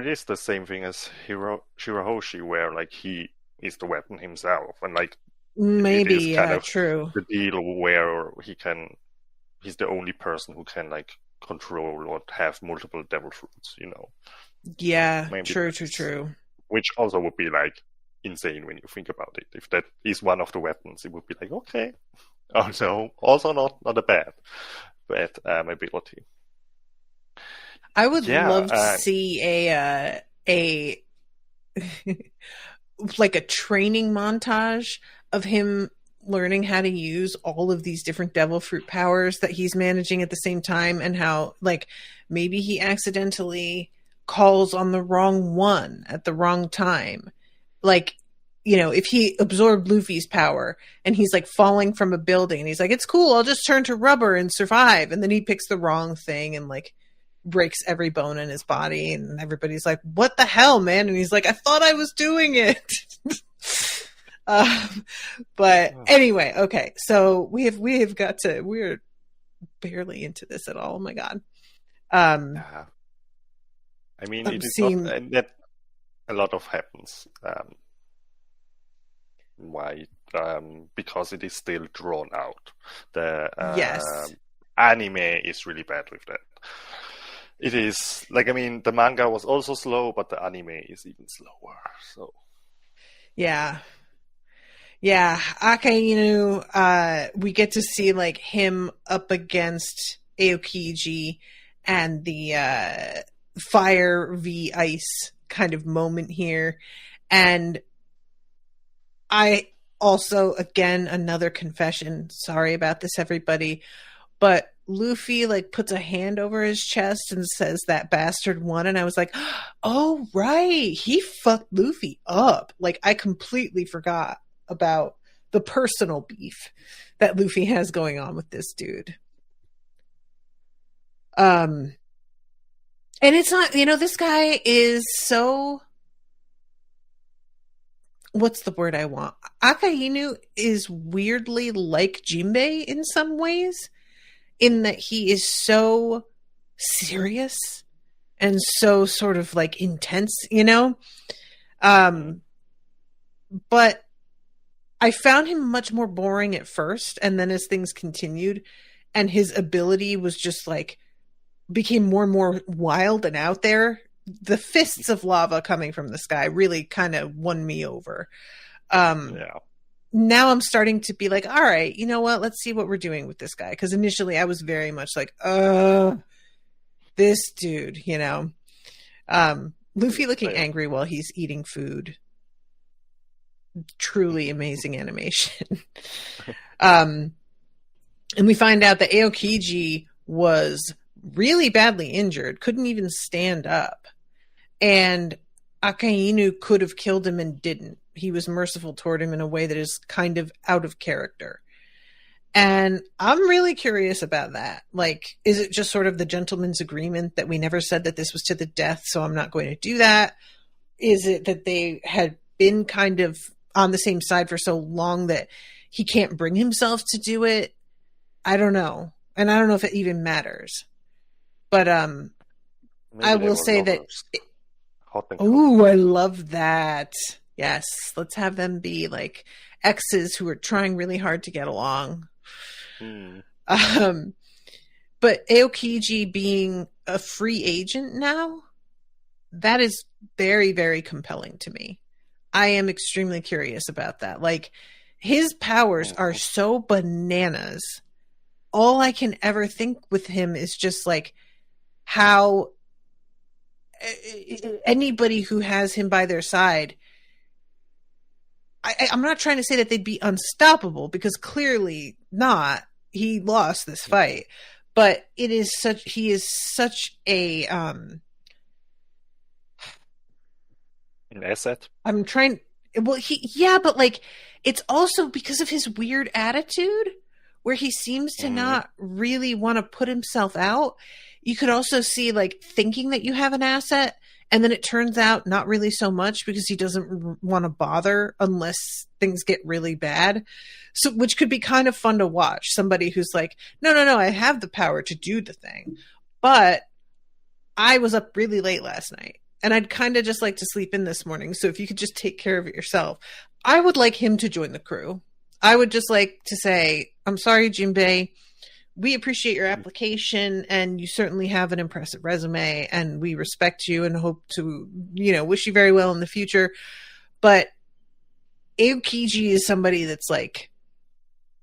is the same thing as Shirahoshi, where like he is the weapon himself. And like maybe, kind of true. The deal where he's the only person who can like control or have multiple devil fruits, you know. Yeah, maybe true. Which also would be like insane when you think about it. If that is one of the weapons, it would be like, okay. Also not a bad ability. I would love to see a like a training montage of him learning how to use all of these different devil fruit powers that he's managing at the same time, and how like maybe he accidentally calls on the wrong one at the wrong time. Like, you know, if he absorbed Luffy's power and he's like falling from a building and he's like, it's cool, I'll just turn to rubber and survive. And then he picks the wrong thing and like breaks every bone in his body. And everybody's like, what the hell, man? And he's like, I thought I was doing it. But anyway, okay. So we're barely into this at all. Oh my God. I mean, it is not that a lot of happens. Why? Because it is still drawn out. The yes. Anime is really bad with that. It is like, I mean, the manga was also slow, but the anime is even slower. So yeah. Akainu, we get to see like him up against Aokiji and the fire v ice kind of moment here. And I also, again, another confession. Sorry about this, everybody. But Luffy like puts a hand over his chest and says that bastard won. And I was like, oh, right. He fucked Luffy up. Like, I completely forgot about the personal beef that Luffy has going on with this dude. And it's not, this guy is so, what's the word I want? Akainu is weirdly like Jinbei in some ways, in that he is so serious and so sort of like intense, but I found him much more boring at first, and then as things continued and his ability was just like became more and more wild and out there, the fists of lava coming from the sky really kind of won me over. Now I'm starting to be like, all right, you know what? Let's see what we're doing with this guy. Because initially I was very much like, this dude, Luffy looking angry while he's eating food. Truly amazing animation. And we find out that Aokiji was really badly injured, couldn't even stand up. And Akainu could have killed him and didn't. He was merciful toward him in a way that is kind of out of character. And I'm really curious about that. Like, is it just sort of the gentleman's agreement that we never said that this was to the death, so I'm not going to do that? Is it that they had been kind of on the same side for so long that he can't bring himself to do it? I don't know. And I don't know if it even matters. But I will say that... Ooh, I love that. Yes, let's have them be like exes who are trying really hard to get along. But Aokiji being a free agent now, that is very, very compelling to me. I am extremely curious about that. Like, his powers are so bananas. All I can ever think with him is just like how anybody who has him by their side, I'm not trying to say that they'd be unstoppable, because clearly not. He lost this fight, but he is such a an asset. But like, it's also because of his weird attitude where he seems to not really want to put himself out. You could also see like thinking that you have an asset, and then it turns out not really so much, because he doesn't want to bother unless things get really bad. So, which could be kind of fun to watch. Somebody who's like, no, I have the power to do the thing, but I was up really late last night and I'd kind of just like to sleep in this morning. So if you could just take care of it yourself, I would like him to join the crew. I would just like to say, I'm sorry, Jinbei. We appreciate your application, and you certainly have an impressive resume, and we respect you and hope to, wish you very well in the future. But Aokiji is somebody that's like,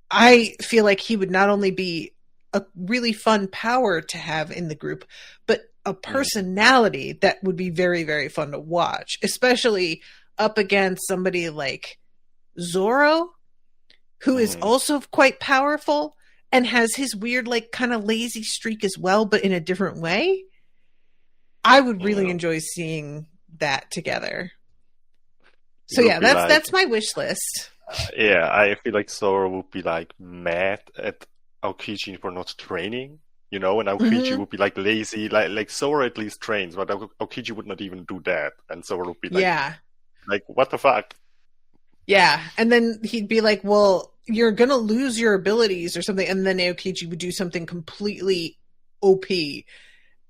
I feel like he would not only be a really fun power to have in the group, but a personality that would be very, very fun to watch, especially up against somebody like Zoro, who is also quite powerful and has his weird, like, kind of lazy streak as well, but in a different way. I would really enjoy seeing that together. So yeah, that's my wish list. I feel like Zoro would be like mad at Aokiji for not training, and Aokiji would be like lazy, like Zoro at least trains, but Aokiji would not even do that, and Zoro would be like, like, what the fuck? Yeah, and then he'd be like, well, you're gonna lose your abilities or something, and then Aokiji would do something completely OP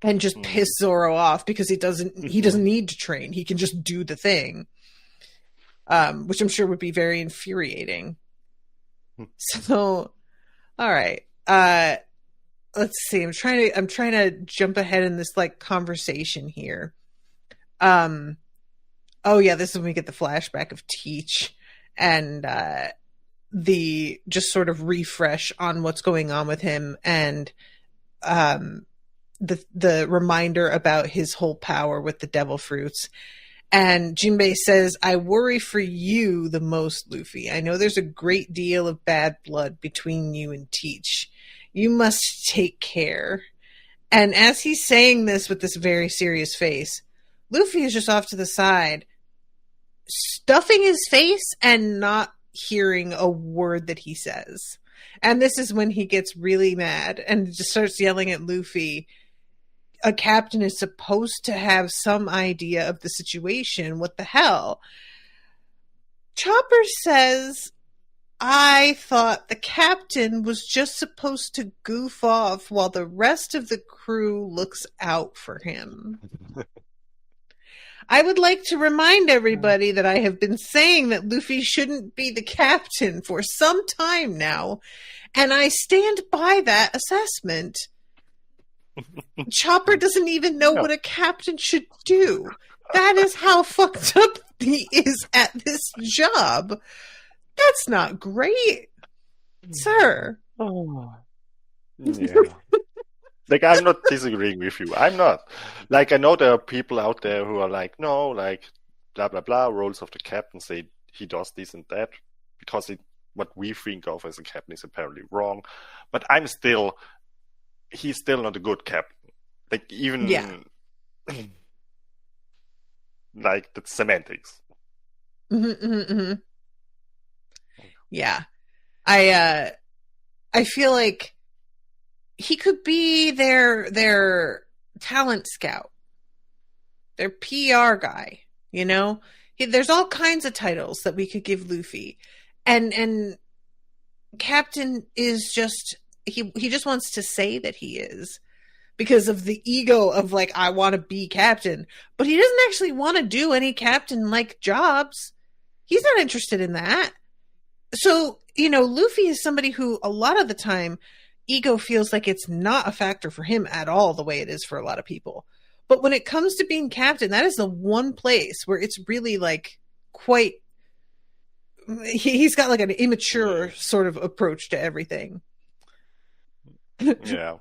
and just piss Zoro off because he doesn't need to train. He can just do the thing. Which I'm sure would be very infuriating. So, all right. Let's see. I'm trying to jump ahead in this like conversation here. Oh yeah, this is when we get the flashback of Teach and the just sort of refresh on what's going on with him, and the reminder about his whole power with the devil fruits. And Jinbei says, I worry for you the most, Luffy. I know there's a great deal of bad blood between you and Teach. You must take care. And as he's saying this with this very serious face, Luffy is just off to the side, stuffing his face and not hearing a word that he says. And this is when he gets really mad and just starts yelling at Luffy. A captain is supposed to have some idea of the situation. What the hell? Chopper says, I thought the captain was just supposed to goof off while the rest of the crew looks out for him. I would like to remind everybody that I have been saying that Luffy shouldn't be the captain for some time now, and I stand by that assessment. Chopper doesn't even know what a captain should do. That is how fucked up he is at this job. That's not great, sir. Oh. Yeah. Like, I'm not disagreeing with you. I'm not. Like, I know there are people out there who are like, no, like, blah, blah, blah, roles of the captain say he does this and that because what we think of as a captain is apparently wrong. But he's still not a good captain. Like, even, like, the semantics. Yeah. I feel like he could be their talent scout, their PR guy, you know? There's all kinds of titles that we could give Luffy. And Captain is just, he just wants to say that he is because of the ego of like, I want to be captain, but he doesn't actually want to do any captain-like jobs. He's not interested in that. So, you know, Luffy is somebody who a lot of the time ego feels like it's not a factor for him at all the way it is for a lot of people. But when it comes to being captain, that is the one place where it's really like quite, he's got like an immature sort of approach to everything. Yeah.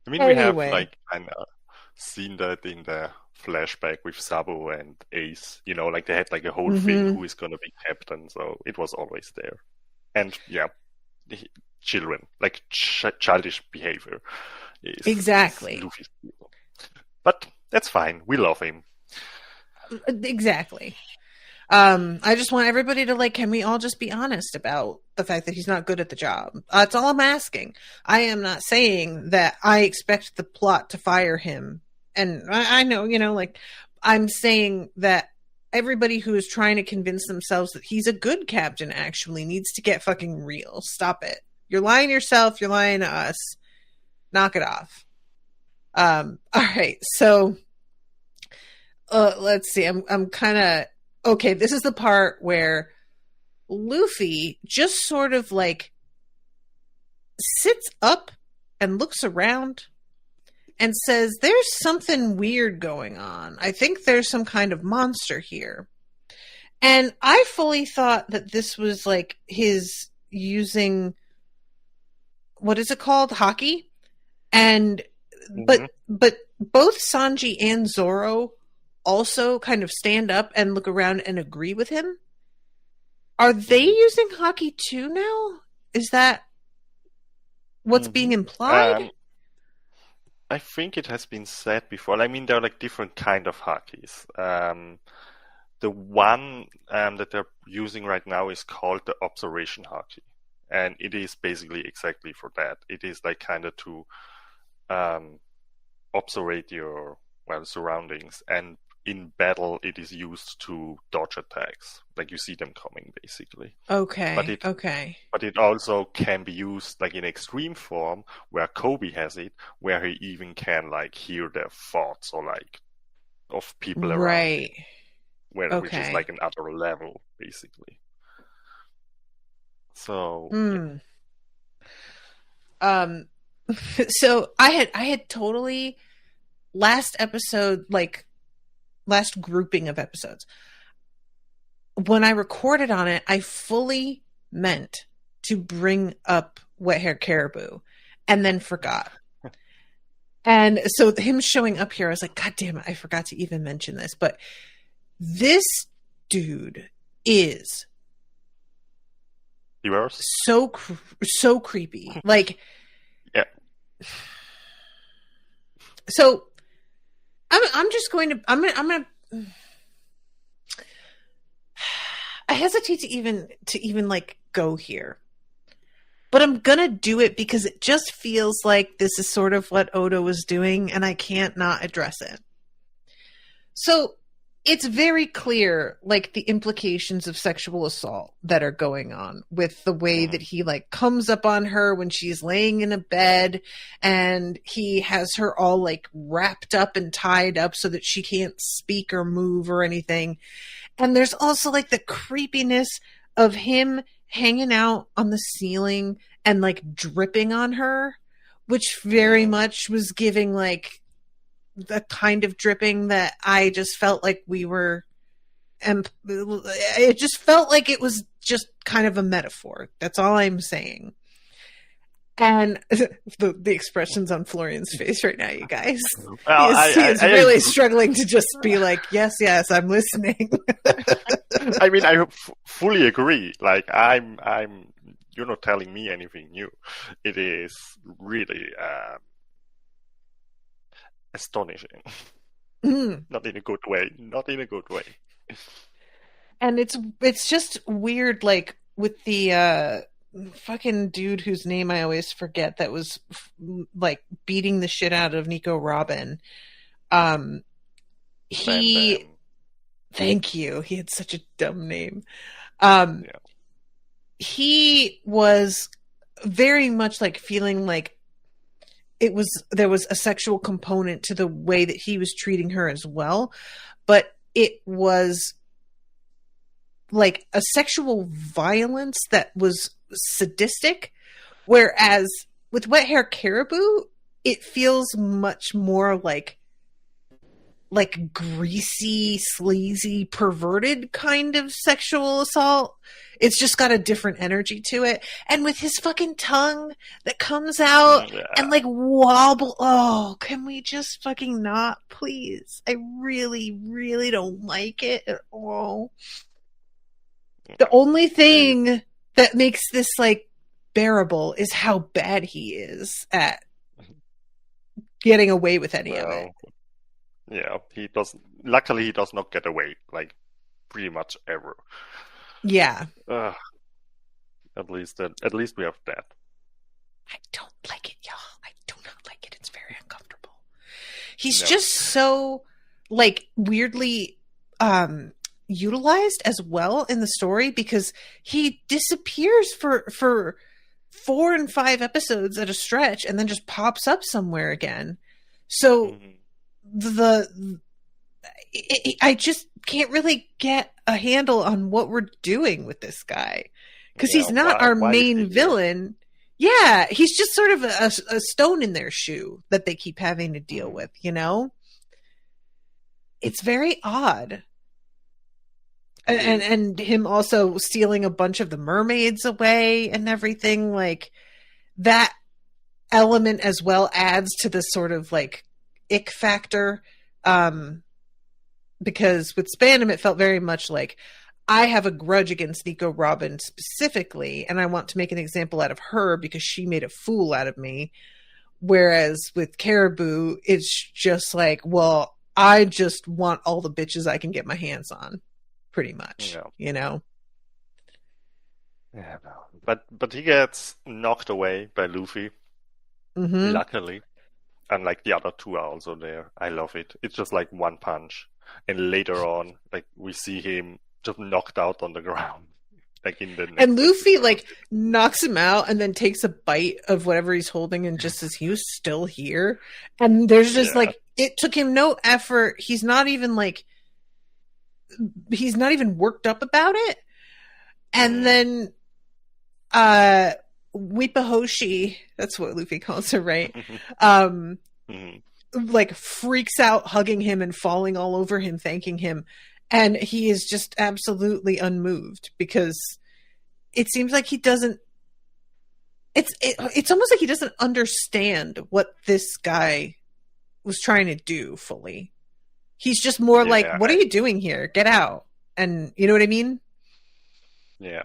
I mean, we have like kind of seen that in the flashback with Sabo and Ace, you know, like they had like a whole thing who is going to be captain. So it was always there. And yeah, children, like childish behavior. Exactly. Luffy's people. But that's fine. We love him. Exactly. I just want everybody to like, can we all just be honest about the fact that he's not good at the job? That's all I'm asking. I am not saying that I expect the plot to fire him. And I know, you know, like I'm saying that everybody who is trying to convince themselves that he's a good captain actually needs to get fucking real. Stop it. You're lying to yourself. You're lying to us. Knock it off. All right. So, let's see. I'm kind of, okay. This is the part where Luffy just sort of like sits up and looks around and says, there's something weird going on. I think there's some kind of monster here. And I fully thought that this was like his using, what is it called? Hockey? And, but both Sanji and Zoro also kind of stand up and look around and agree with him. Are they using hockey too now? Is that what's being implied? I think it has been said before. I mean, there are like different kind of hockeys. The one that they're using right now is called the observation hockey. And it is basically exactly for that. It is like kind of to observe your surroundings. And in battle, it is used to dodge attacks. Like you see them coming, basically. Okay. But it also can be used like in extreme form, where Kobe has it, where he even can like hear their thoughts or like of people around. Right. Him, which is like another level, basically. So. So I had totally last episode, like last grouping of episodes, when I recorded on it, I fully meant to bring up Wet Hair Caribou and then forgot. And so him showing up here, I was like, God damn it, I forgot to even mention this. But This dude is Yours? so creepy. Like, Yeah. So I'm just going to I'm gonna I hesitate to even like go here. But I'm gonna do it because it just feels like this is sort of what Oda was doing, and I can't not address it. So it's very clear, like, the implications of sexual assault that are going on with the way that he, like, comes up on her when she's laying in a bed, and he has her all, like, wrapped up and tied up so that she can't speak or move or anything. And there's also, like, the creepiness of him hanging out on the ceiling and, like, dripping on her, which very much was giving, like, the kind of dripping that I just felt like we were, and it just felt like it was just kind of a metaphor. That's all I'm saying. And the expressions on Florian's face right now, you guys, Well, he is really struggling to just be like, yes, I'm listening. I mean, I fully agree. Like, you're not telling me anything new. It is really astonishing. Not in a good way. And it's just weird, like, with the fucking dude whose name I always forget that was like beating the shit out of Nico Robin. Thank you. He had such a dumb name. He was very much like feeling like there was a sexual component to the way that he was treating her as well, but it was like a sexual violence that was sadistic, whereas with Wet Hair Caribou, it feels much more like greasy, sleazy, perverted kind of sexual assault. It's just got a different energy to it. And with his fucking tongue that comes out and like wobble. Oh, can we just fucking not, please? I really, really don't like it at all. The only thing that makes this like bearable is how bad he is at getting away with any of it. Yeah, luckily he does not get away, like, pretty much ever. Yeah. At least we have that. I don't like it, y'all. I do not like it. It's very uncomfortable. He's just so, like, weirdly utilized as well in the story, because he disappears for 4 and 5 episodes at a stretch and then just pops up somewhere again. So I just can't really get a handle on what we're doing with this guy, because he's not our main villain. Yeah, he's just sort of a stone in their shoe that they keep having to deal with, you know? It's very odd. And him also stealing a bunch of the mermaids away and everything, like, that element as well adds to this sort of like ick factor, because with Spandam it felt very much like, I have a grudge against Nico Robin specifically, and I want to make an example out of her because she made a fool out of me. Whereas with Caribou, it's just like, well, I just want all the bitches I can get my hands on, pretty much, you know? Yeah, but he gets knocked away by Luffy, luckily. And like the other two are also there. I love it. It's just like one punch. And later on, like, we see him just knocked out on the ground. Like in the and Luffy like knocks him out and then takes a bite of whatever he's holding and just says, he was still here. And there's just like, it took him no effort. He's not even worked up about it. And then Weepahoshi, that's what Luffy calls her, right? Like freaks out, hugging him and falling all over him, thanking him. And he is just absolutely unmoved, because it seems like he doesn't, it's almost like he doesn't understand what this guy was trying to do fully. He's just more like, Yeah, what are you doing here? Get out. And you know what I mean? yeah.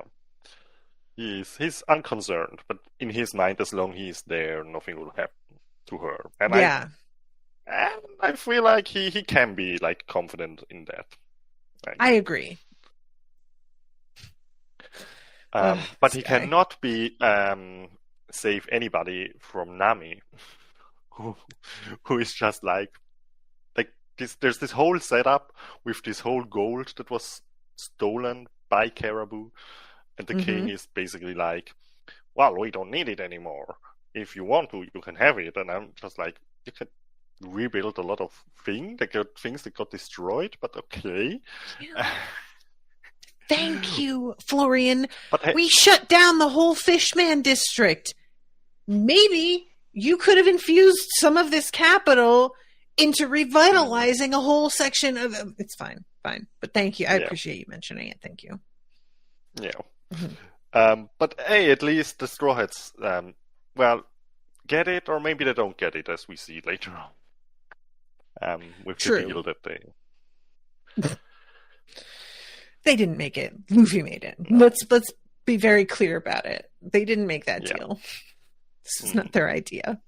He's unconcerned, but in his mind, as long he's there, nothing will happen to her. And Yeah, I feel like he can be like confident in that. I Like, agree. but This he guy. cannot be save anybody from Nami, who who is just like this. There's this whole setup with this whole gold that was stolen by Caribou, and the king Hmm. is basically like, well, we don't need it anymore. If you want to, you can have it. And I'm just like, you can rebuild a lot of things that got destroyed, but okay. Thank you, Florian. But hey, We shut down the whole Fishman district. Maybe you could have infused some of this capital into revitalizing a whole section of it's fine. But thank you. I yeah, appreciate you mentioning it. Thank you. yeah. Mhm. But hey, at least the Straw Hats, well, get it, or maybe they don't get it, as we see later on. With the deal True. that they. They didn't make it. Luffy made it. No. Let's be very clear about it. They didn't make that Yeah. deal. This is not their idea.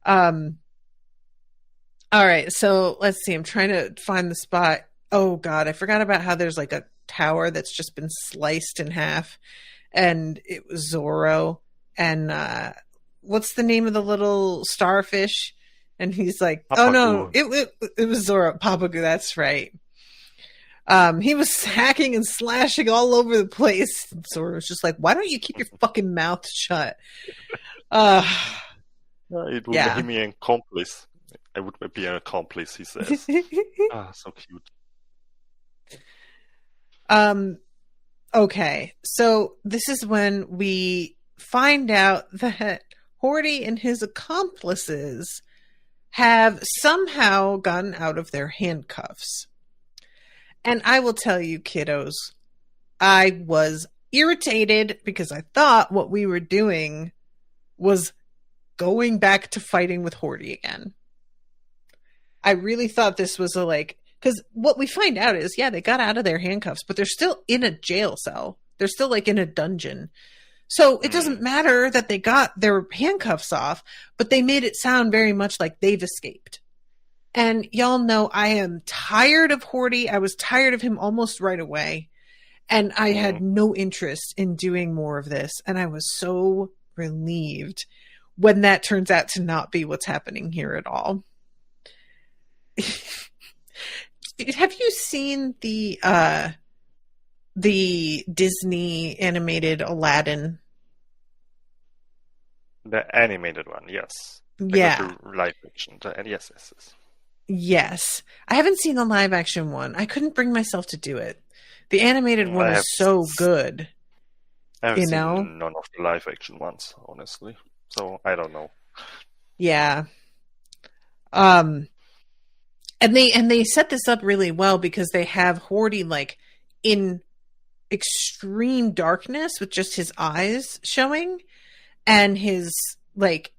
Um all right, so let's see. I'm trying to find the spot. Oh god, I forgot about how there's like a tower that's just been sliced in half, and it was Zoro. And what's the name of the little starfish? And he's like, "Oh no, Papagu. it was Zoro, Papagu. That's right." He was hacking and slashing all over the place. Zoro was just like, "Why don't you keep your fucking mouth shut?" Uh, It would yeah. make me an accomplice. I would be an accomplice, he says. So cute. Okay, so this is when we find out that Horty and his accomplices have somehow gotten out of their handcuffs. And I will tell you, kiddos, I was irritated because I thought what we were doing was going back to fighting with Horty again. I really thought this was because what we find out is, yeah, they got out of their handcuffs, but they're still in a jail cell. They're still like in a dungeon. So it doesn't matter that they got their handcuffs off, but they made it sound very much like they've escaped. And y'all know I am tired of Horty. I was tired of him almost right away. And I had no interest in doing more of this. And I was so relieved when that turns out to not be what's happening here at all. Have you seen the Disney animated Aladdin? The animated one, yes. Yeah. The live action. Yes. Yes. I haven't seen the live action one. I couldn't bring myself to do it. The animated one is so good. I haven't seen none of the live action ones, honestly. So I don't know. Yeah. And they set this up really well because they have Horty like in extreme darkness with just his eyes showing and his like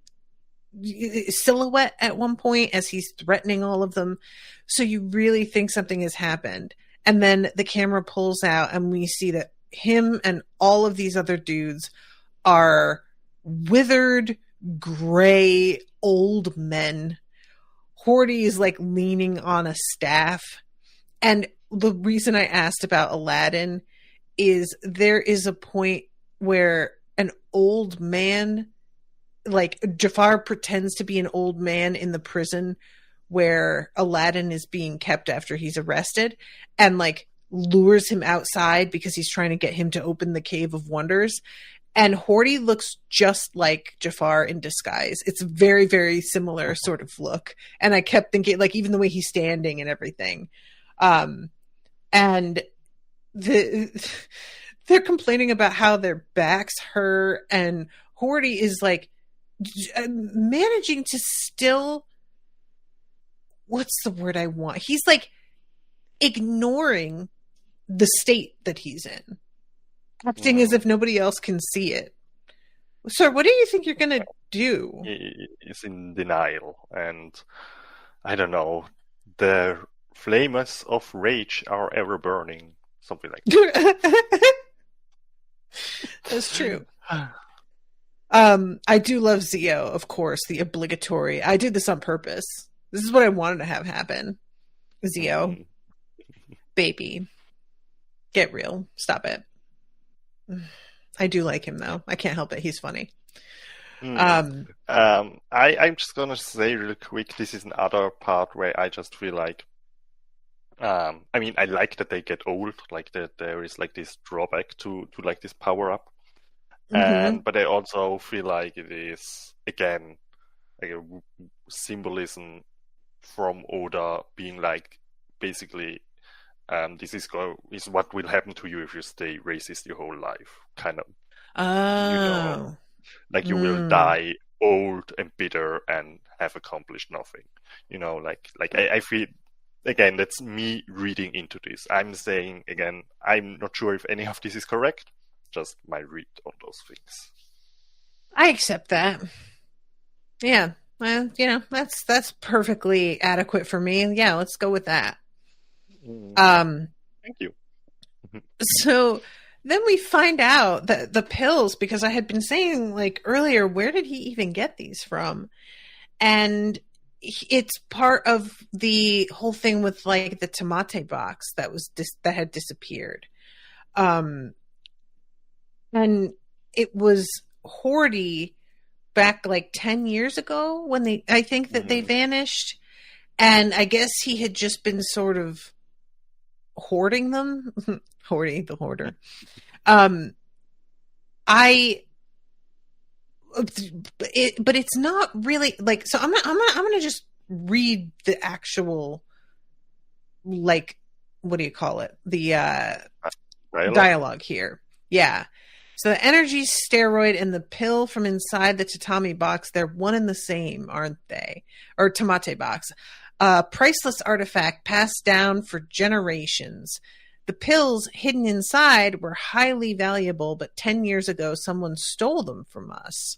silhouette at one point as he's threatening all of them. So you really think something has happened. And then the camera pulls out and we see that him and all of these other dudes are withered, gray, old men. Horty is like leaning on a staff. And the reason I asked about Aladdin is there is a point where an old man, like Jafar pretends to be an old man in the prison where Aladdin is being kept after he's arrested and like lures him outside because he's trying to get him to open the Cave of Wonders. And Horty looks just like Jafar in disguise. It's a very, very similar sort of look. And I kept thinking, like, even the way he's standing and everything. And they're complaining about how their backs hurt. And Horty is like managing to still, what's the word I want? He's like ignoring the state that he's in. Acting as if nobody else can see it. Sir, what do you think you're going to do? He's in denial, and I don't know. the flames of rage are ever burning. Something like that. That's true. I do love Zio, of course, the obligatory. I did this on purpose. This is what I wanted to have happen. Zio, baby, get real. Stop it. I do like him though. I can't help it. He's funny. I'm just gonna say real quick. This is another part where I just feel like, I mean, I like that they get old. Like that there is like this drawback to like this power up. But I also feel like it is again like a symbolism from Oda being like basically this is what will happen to you if you stay racist your whole life, kind of. Like you will die old and bitter and have accomplished nothing. Like I feel again that's me reading into this. I'm saying again, I'm not sure if any of this is correct. Just my read on those things. I accept that. Yeah, well, that's perfectly adequate for me. Yeah, let's go with that. Thank you. So then we find out that the pills, because I had been saying like earlier, where did he even get these from? And it's part of the whole thing with like the Tamate box that had disappeared. And it was Horty back like 10 years ago when I think that they vanished. And I guess he had just been sort of hoarding them. Horty, the hoarder. But it's not really like, so I'm going to just read the actual, like, what do you call it? The dialogue here. Yeah. So the energy steroid and the pill from inside the tatami box, they're one and the same, aren't they? Or Tamate box. A priceless artifact passed down for generations. The pills hidden inside were highly valuable, but 10 years ago someone stole them from us.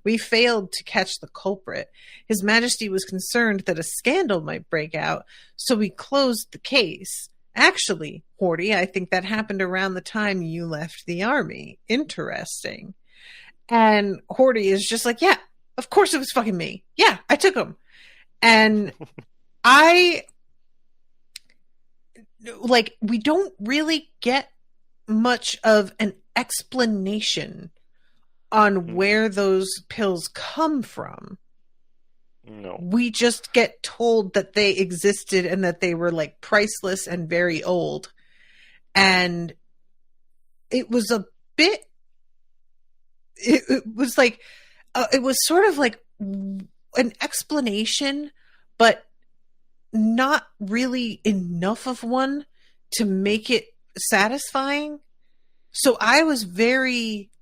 We failed to catch the culprit. His Majesty was concerned that a scandal might break out, so we closed the case. Actually, Horty, I think that happened around the time you left the army. Interesting. And Horty is just like, yeah, of course it was fucking me. Yeah, I took him. And we don't really get much of an explanation on where those pills come from. No. We just get told that they existed and that they were like priceless and very old. And it was a bit, it was like, it was sort of like an explanation, but not really enough of one to make it satisfying. So I was very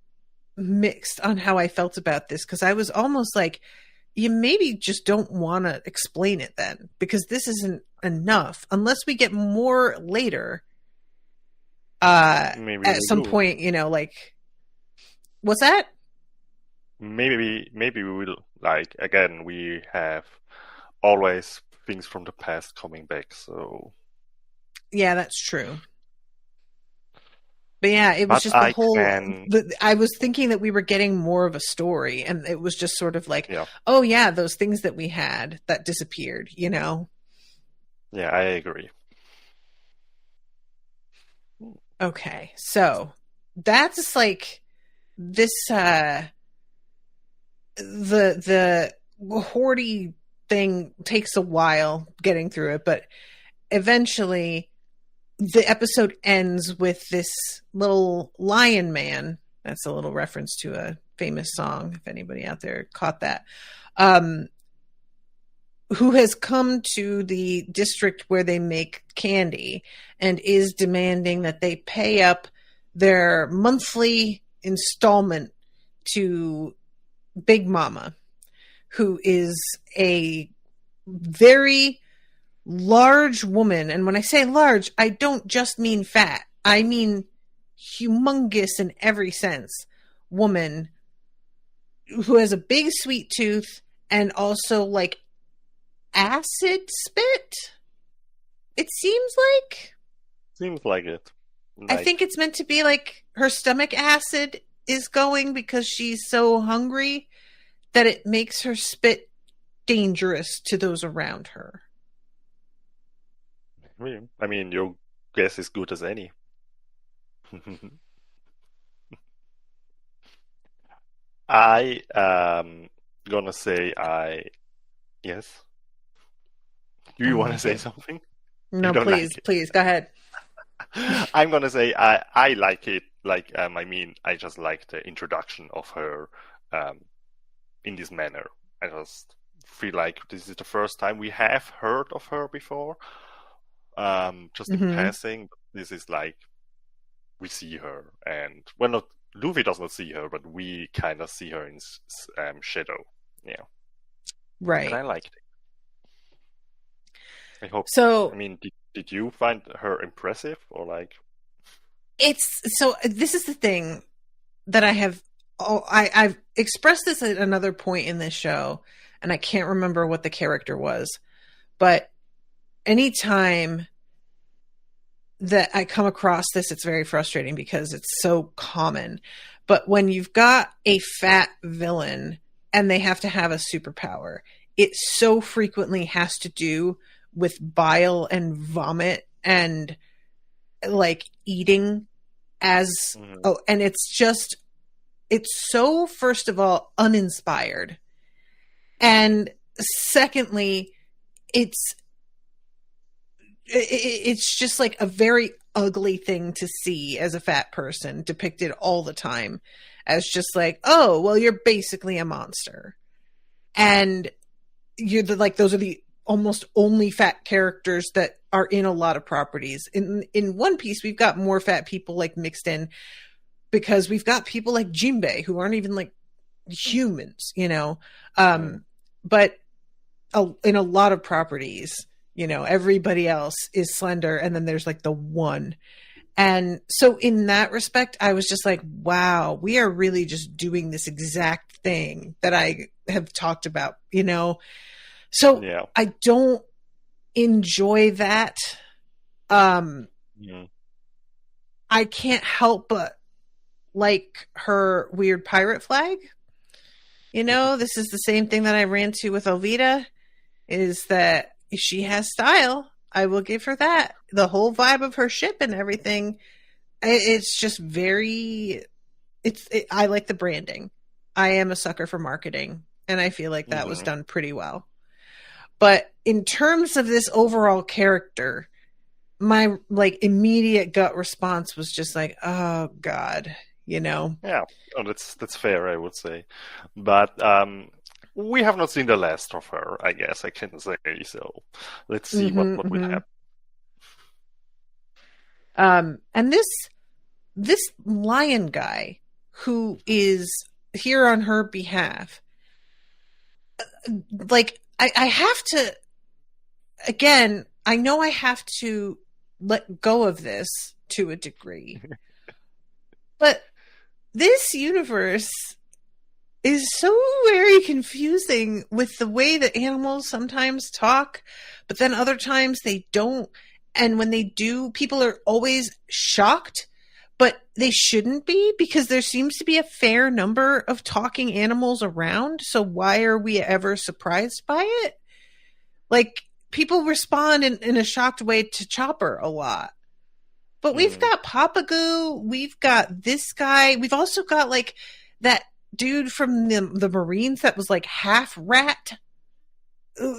mixed on how I felt about this, because I was almost like, you maybe just don't want to explain it then, because this isn't enough unless we get more later. At some point, like, what's that? Maybe we will, like, again, we have always things from the past coming back, so. Yeah, that's true. But yeah, it was just the whole. I was thinking that we were getting more of a story, and it was just sort of like, oh yeah, those things that we had that disappeared, Yeah, I agree. Okay, so that's like this. The Horty thing takes a while getting through it, but eventually the episode ends with this little lion man. That's a little reference to a famous song, if anybody out there caught that, who has come to the district where they make candy and is demanding that they pay up their monthly installment to Big Mama, who is a very large woman. And when I say large, I don't just mean fat. I mean humongous in every sense woman who has a big sweet tooth and also like acid spit. it seems like. Seems like it. I think it's meant to be like her stomach acid is going because she's so hungry that it makes her spit dangerous to those around her. I mean, your guess is good as any. I gonna say yes. Do you want to say something? No, please go ahead. I'm gonna say I like it. Like I mean, I just like the introduction of her in this manner. I just feel like this is the first time we have heard of her before. Just in passing. This is like we see her, and well, not Luffy does not see her, but we kind of see her in shadow. Yeah, right. And I liked it. I hope. So, I mean, did you find her impressive or like? This is the thing that I have. I've expressed this at another point in this show, and I can't remember what the character was, but anytime that I come across this, it's very frustrating because it's so common. But when you've got a fat villain and they have to have a superpower, it so frequently has to do with bile and vomit and like eating as and it's so, first of all, uninspired, and secondly, it's just like a very ugly thing to see as a fat person depicted all the time as just like, oh, well, you're basically a monster. And you're those are the almost only fat characters that are in a lot of properties. In One Piece, we've got more fat people like mixed in because we've got people like Jinbei who aren't even like humans, you know? But in a lot of properties, you know, everybody else is slender, and then there's like the one. And so in that respect, I was just like, wow, we are really just doing this exact thing that I have talked about, you know? So yeah. I don't enjoy that. I can't help but like her weird pirate flag. You know, this is the same thing that I ran to with Alvida, is that she has style. I will give her that. The whole vibe of her ship and everything, it's just very, I like the branding. I am a sucker for marketing, and I feel like that was done pretty well. But in terms of this overall character, my like immediate gut response was just like, oh God, you know? Yeah, that's fair, I would say. But we have not seen the last of her, I guess I can say. So let's see what will happen. And this lion guy who is here on her behalf, like I have to, again, I know I have to let go of this to a degree, but this universe is so very confusing with the way that animals sometimes talk, but then other times they don't. And when they do, people are always shocked, but they shouldn't be, because there seems to be a fair number of talking animals around. So why are we ever surprised by it? Like, people respond in a shocked way to Chopper a lot. But we've got Papagoo, we've got this guy, we've also got like that dude from the Marines that was like half rat,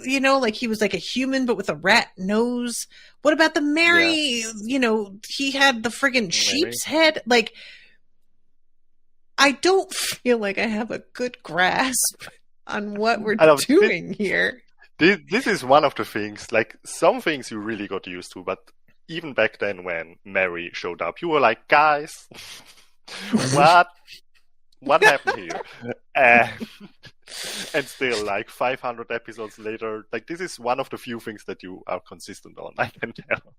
you know, like he was like a human but with a rat nose. What about the Mary? Yeah. You know, he had the friggin' sheep's head. Like, I don't feel like I have a good grasp on what we're doing here. This is one of the things, like some things you really got used to, but even back then when Mary showed up, you were like, guys, what happened here? And still, like 500 episodes later, like this is one of the few things that you are consistent on, I can tell.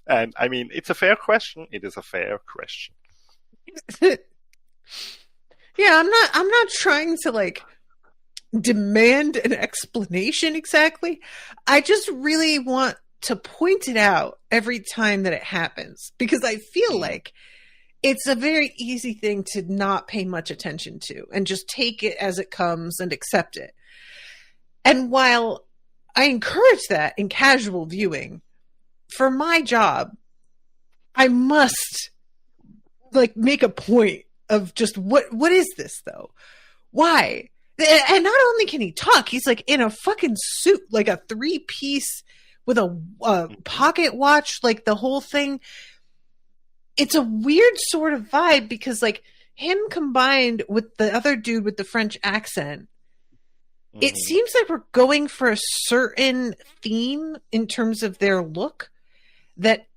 And I mean, it's a fair question. It is a fair question. Yeah, I'm not trying to like demand an explanation exactly. I just really want to point it out every time that it happens, because I feel like it's a very easy thing to not pay much attention to and just take it as it comes and accept it. And while I encourage that in casual viewing, for my job, I must like make a point of just what is this though? Why? And not only can he talk, he's like in a fucking suit, like a 3-piece with a pocket watch, like the whole thing. It's a weird sort of vibe because like him combined with the other dude with the French accent, it seems like we're going for a certain theme in terms of their look that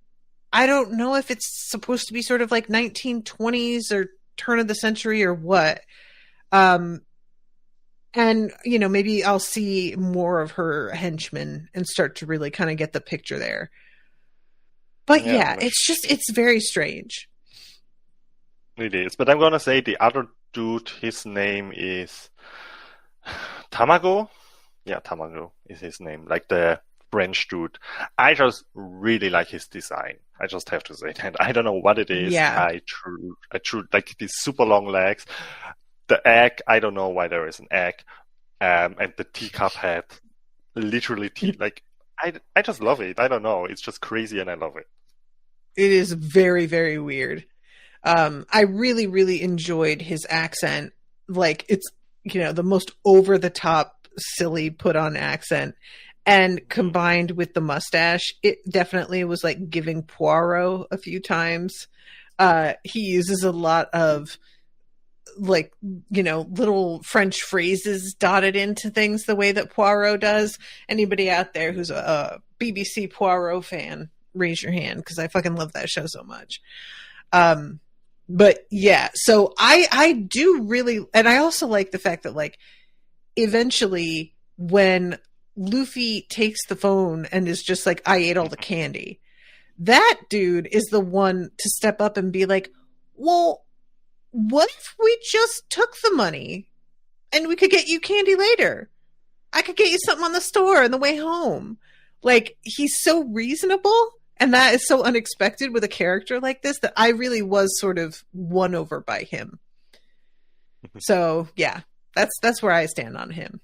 I don't know if it's supposed to be sort of like 1920s or turn of the century or what. And, you know, maybe I'll see more of her henchmen and start to really kind of get the picture there. But yeah, it's very strange. It is. But I'm going to say the other dude, his name is Tamago. Yeah, Tamago is his name. Like the French dude. I just really like his design. I just have to say that. I don't know what it is. Yeah. I drew like these super long legs. The egg, I don't know why there is an egg. And the teacup head. Literally like I just love it. I don't know. It's just crazy and I love it. It is very, very weird. I really, really enjoyed his accent. Like it's, you know, the most over the top, silly put on accent. And combined with the mustache, it definitely was like giving Poirot a few times. He uses a lot of like, you know, little French phrases dotted into things the way that Poirot does. Anybody out there who's a BBC Poirot fan, raise your hand because I fucking love that show so much. But yeah, so I do really, and I also like the fact that like eventually when Luffy takes the phone and is just like, I ate all the candy, that dude is the one to step up and be like, well, what if we just took the money and we could get you candy later? I could get you something on the store on the way home. Like, he's so reasonable, and that is so unexpected with a character like this that I really was sort of won over by him. So, yeah, that's where I stand on him.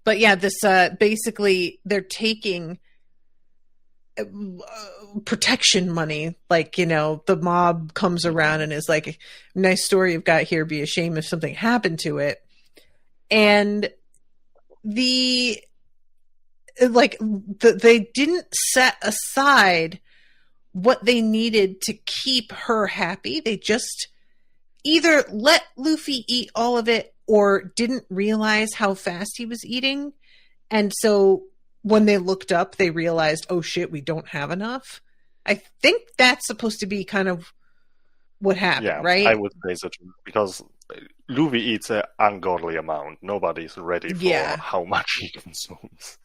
But yeah, this basically they're taking protection money, like, you know, the mob comes around and is like, nice story you've got here, be a shame if something happened to it. And they didn't set aside what they needed to keep her happy. They just either let Luffy eat all of it or didn't realize how fast he was eating. And so when they looked up, they realized, oh shit, we don't have enough. I think that's supposed to be kind of what happened, right? I would say so too, because Luffy eats an ungodly amount. Nobody's ready for how much he consumes.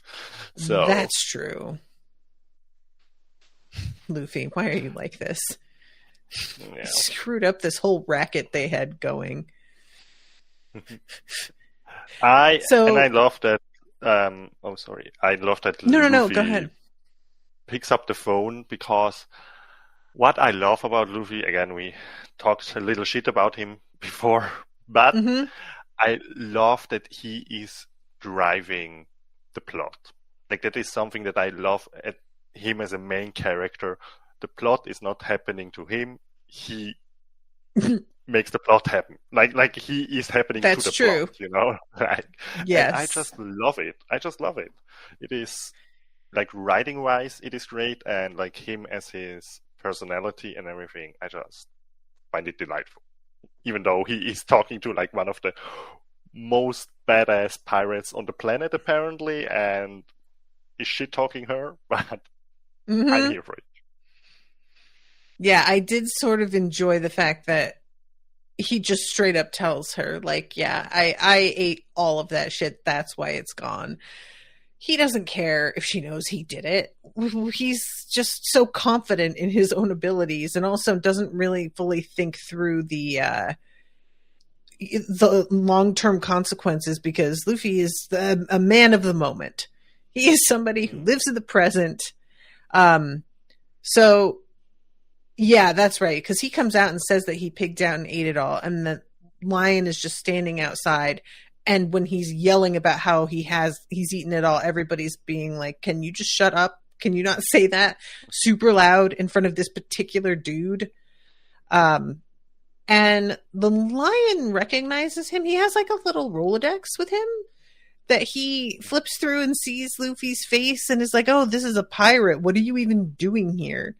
So that's true. Luffy, why are you like this? Yeah. You screwed up this whole racket they had going. I love that. I love that. No, go ahead. Picks up the phone, because what I love about Luffy, again, we talked a little shit about him before, but I love that he is driving the plot. Like, that is something that I love at him as a main character. The plot is not happening to him. He makes the plot happen. Like he is happening to the plot, you know? Yes. I just love it. I just love it. It is, like, writing-wise, it is great, and, like, him as his personality and everything, I just find it delightful. Even though he is talking to, like, one of the most badass pirates on the planet, apparently, and is shit-talking her, but I'm here for it. Yeah, I did sort of enjoy the fact that he just straight up tells her, like, yeah, I ate all of that shit. That's why it's gone. He doesn't care if she knows he did it. He's just so confident in his own abilities, and also doesn't really fully think through the long-term consequences, because Luffy is a man of the moment. He is somebody who lives in the present. So yeah, that's right. Because he comes out and says that he pigged out and ate it all, and the lion is just standing outside. And when he's yelling about how he's eaten it all, everybody's being like, "Can you just shut up? Can you not say that super loud in front of this particular dude?" And the lion recognizes him. He has like a little Rolodex with him that he flips through and sees Luffy's face and is like, "Oh, this is a pirate. What are you even doing here?"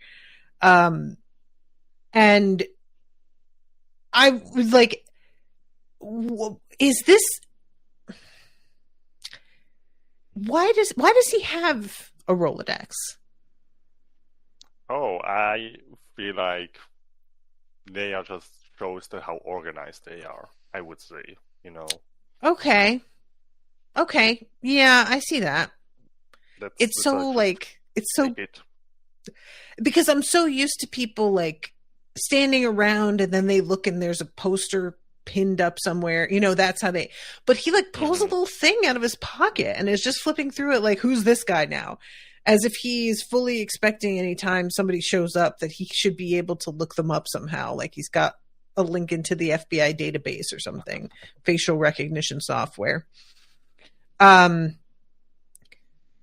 And I was like, is this, why does he have a Rolodex? Oh, I feel like they are just shows how organized they are, I would say, Okay. Yeah, I see that. It's so because I'm so used to people like standing around and then they look and there's a poster pinned up somewhere, that's how but he like pulls a little thing out of his pocket and is just flipping through it like, who's this guy now? As if he's fully expecting anytime somebody shows up that he should be able to look them up somehow. Like he's got a link into the FBI database or something, facial recognition software.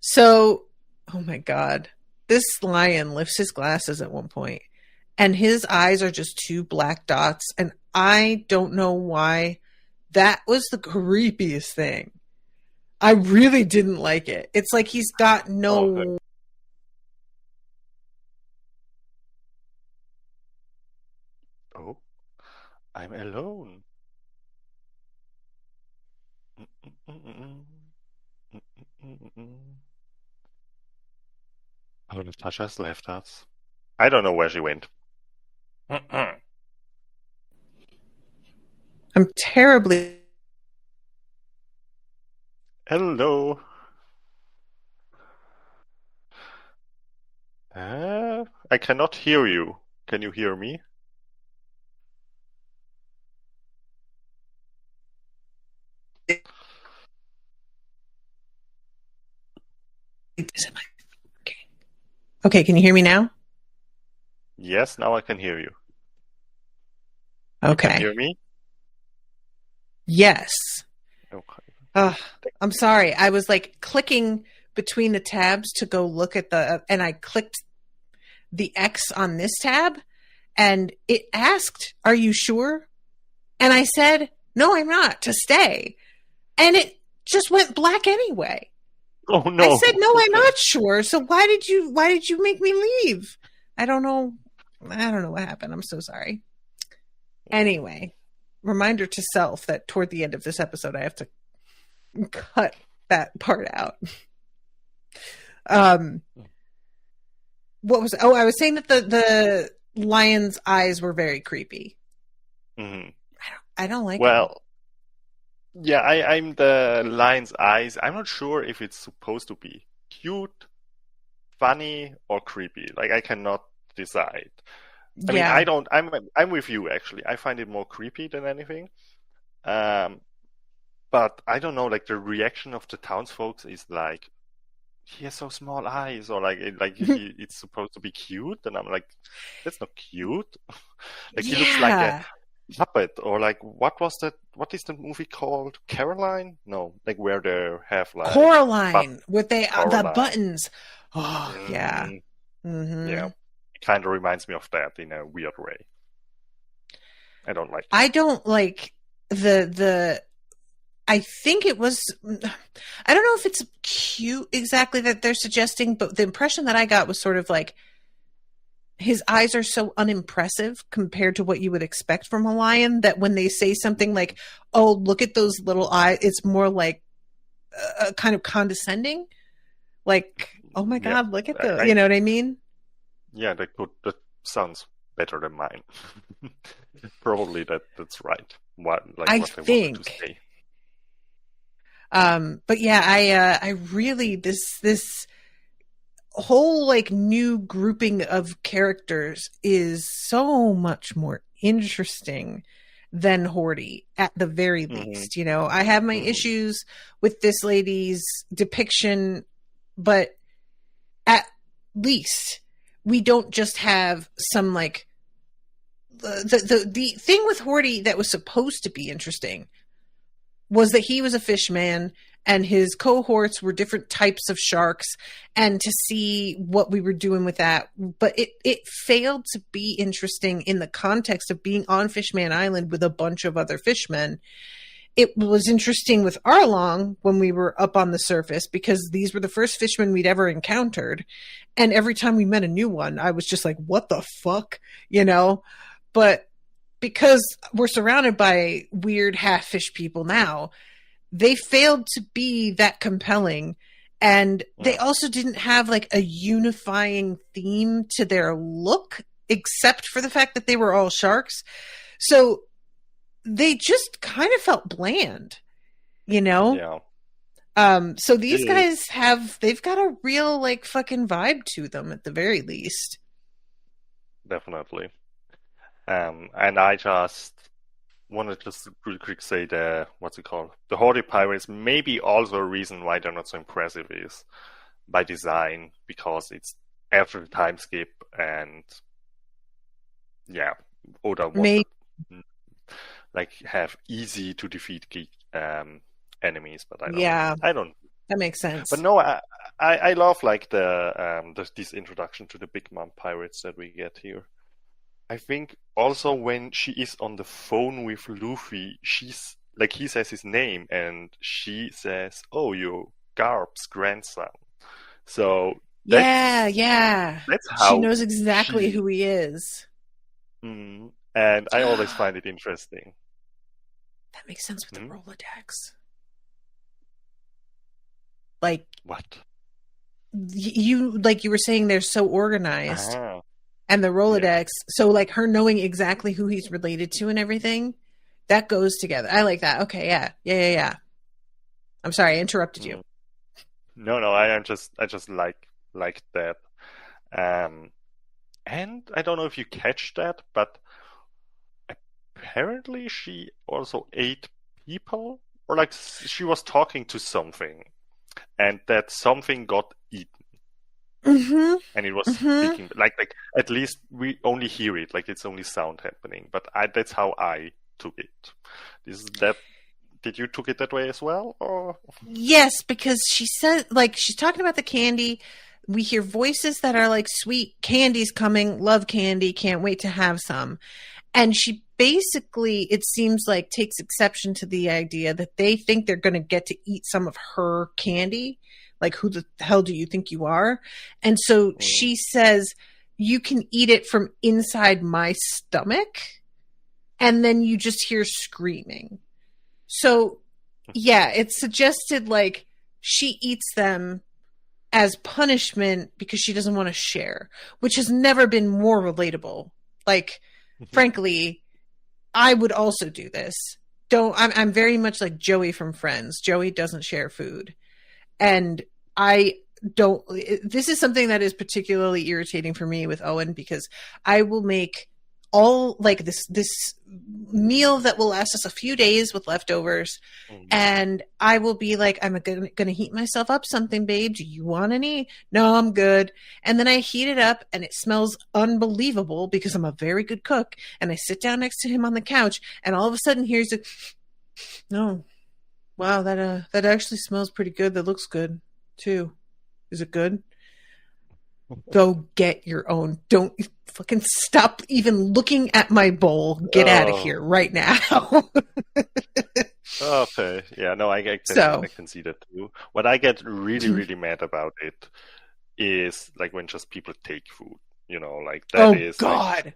So, oh my God, this lion lifts his glasses at one point and his eyes are just two black dots. And I don't know why. That was the creepiest thing. I really didn't like it. It's like he's got no... Oh, I'm alone. Oh, Natasha's left us. I don't know where she went. I'm terribly... Hello. I cannot hear you. Can you hear me? Okay, can you hear me now? Yes, now I can hear you. Okay. You can hear me? Yes. Okay. I'm sorry. I was like clicking between the tabs to go look at and I clicked the X on this tab and it asked, "Are you sure?" And I said, "No, I'm not," to stay. And it just went black anyway. Oh no. I said, "No, I'm not sure." So why did you make me leave? I don't know what happened. I'm so sorry. Anyway, reminder to self that toward the end of this episode I have to cut that part out. What was? Oh, I was saying that the lion's eyes were very creepy. Mm-hmm. I don't like. Well, yeah, I'm the lion's eyes. I'm not sure if it's supposed to be cute, funny, or creepy. Like I cannot decide. I mean, I don't. I'm with you actually. I find it more creepy than anything. But I don't know. Like the reaction of the townsfolk is like, he has so small eyes, or it's supposed to be cute, and I'm like, that's not cute. Like he looks like a puppet, or like what is the movie called? Caroline? No, like where they have like Coraline with the buttons. Oh yeah. Mm-hmm. Yeah, it kind of reminds me of that in a weird way. I don't like it. I don't like the I think it was, I don't know if it's cute exactly that they're suggesting, but the impression that I got was sort of like his eyes are so unimpressive compared to what you would expect from a lion that when they say something like, "Oh, look at those little eyes," it's more like kind of condescending. Like, "Oh my God, look at those." You know what I mean? Yeah, that sounds better than mine. Probably that's right. What they wanted to say. But yeah, I really, this whole like new grouping of characters is so much more interesting than Horty at the very least. I have my issues with this lady's depiction but at least we don't just have some like the thing with Horty that was supposed to be interesting was that he was a fishman and his cohorts were different types of sharks, and to see what we were doing with that. But it failed to be interesting in the context of being on Fishman Island with a bunch of other fishmen. It was interesting with Arlong when we were up on the surface because these were the first fishermen we'd ever encountered. And every time we met a new one, I was just like, what the fuck? You know? But because we're surrounded by weird half fish people now, they failed to be that compelling. And they also didn't have like a unifying theme to their look, except for the fact that they were all sharks. So they just kind of felt bland, you know? Yeah. So these guys they've got a real like fucking vibe to them at the very least. Definitely. And I just want to just really quick say what's it called? The Horde Pirates, maybe also a reason why they're not so impressive is by design, because it's after the time skip, and yeah, Oda wanted like have easy to defeat enemies, but I don't. That makes sense. But no, I love like this introduction to the Big Mom pirates that we get here. I think also when she is on the phone with Luffy, she's like, he says his name and she says, "Oh, you're Garp's grandson." So that's how she knows exactly who he is. And I always find it interesting. That makes sense with the Rolodex. Like what? You were saying they're so organized. And the Rolodex, so like her knowing exactly who he's related to and everything, that goes together. I like that. Okay, yeah. I'm sorry, I interrupted you. No, I just like that. And I don't know if you catch that, but apparently she also ate people, or like she was talking to something, and that something got eaten. Mm-hmm. And it was speaking like at least we only hear it, like it's only sound happening. But that's how I took it. Did you took it that way as well? Or yes, because she said like she's talking about the candy. We hear voices that are like, "Sweet candy's coming, love candy, can't wait to have some." And she basically, it seems like, takes exception to the idea that they think they're going to get to eat some of her candy. Like, who the hell do you think you are? And so she says, you can eat it from inside my stomach. And then you just hear screaming. So, yeah, it suggested like she eats them as punishment because she doesn't want to share, which has never been more relatable. Like, frankly, I would also do this. I'm very much like Joey from Friends. Joey doesn't share food. And I don't, this is something that is particularly irritating for me with Owen, because I will make all like this meal that will last us a few days with leftovers. And I will be like, I'm going to heat myself up something, babe. Do you want any? No, I'm good. And then I heat it up and it smells unbelievable because I'm a very good cook. And I sit down next to him on the couch and all of a sudden here's no. Wow, that actually smells pretty good. That looks good too. Is it good? Go get your own. Don't fucking stop even looking at my bowl. Get out of here right now. Okay. Yeah, no, I can see that too. What I get really, really mad about it is like when just people take food, you know, like that is God.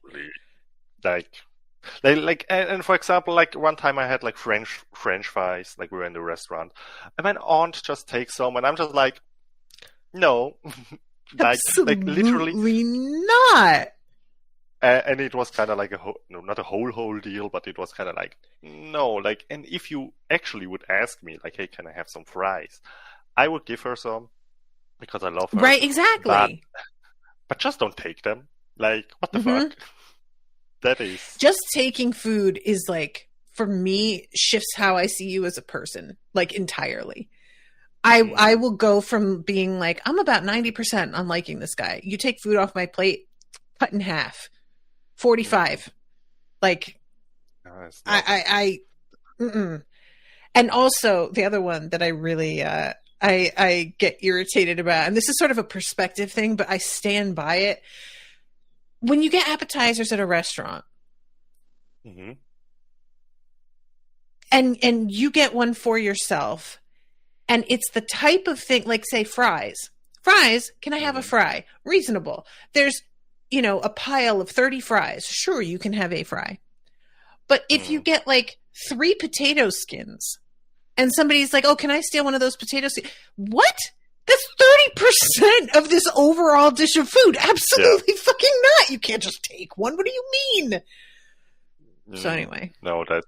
Like and for example, like one time I had like French fries, like we were in the restaurant, and my aunt just takes some, and I'm just like, no, like literally not. And it was kind of like not a whole deal, but it was kind of like no, like, and if you actually would ask me, like, hey, can I have some fries? I would give her some because I love her. Right, exactly. But just don't take them. Like, what the fuck? That is just taking food is like, for me, shifts how I see you as a person, like entirely. I will go from being like, I'm about 90% on liking this guy. You take food off my plate, cut in half, 45. Like, mm-mm. And also the other one that I really, I get irritated about, and this is sort of a perspective thing, but I stand by it. When you get appetizers at a restaurant, and you get one for yourself, and it's the type of thing, like say fries. Fries, can I have a fry? Reasonable. There's, a pile of 30 fries. Sure, you can have a fry. But if you get like 3 potato skins and somebody's like, oh, can I steal one of those potato skins? What? That's 30% of this overall dish of food. Absolutely fucking not. You can't just take one. What do you mean? So anyway. I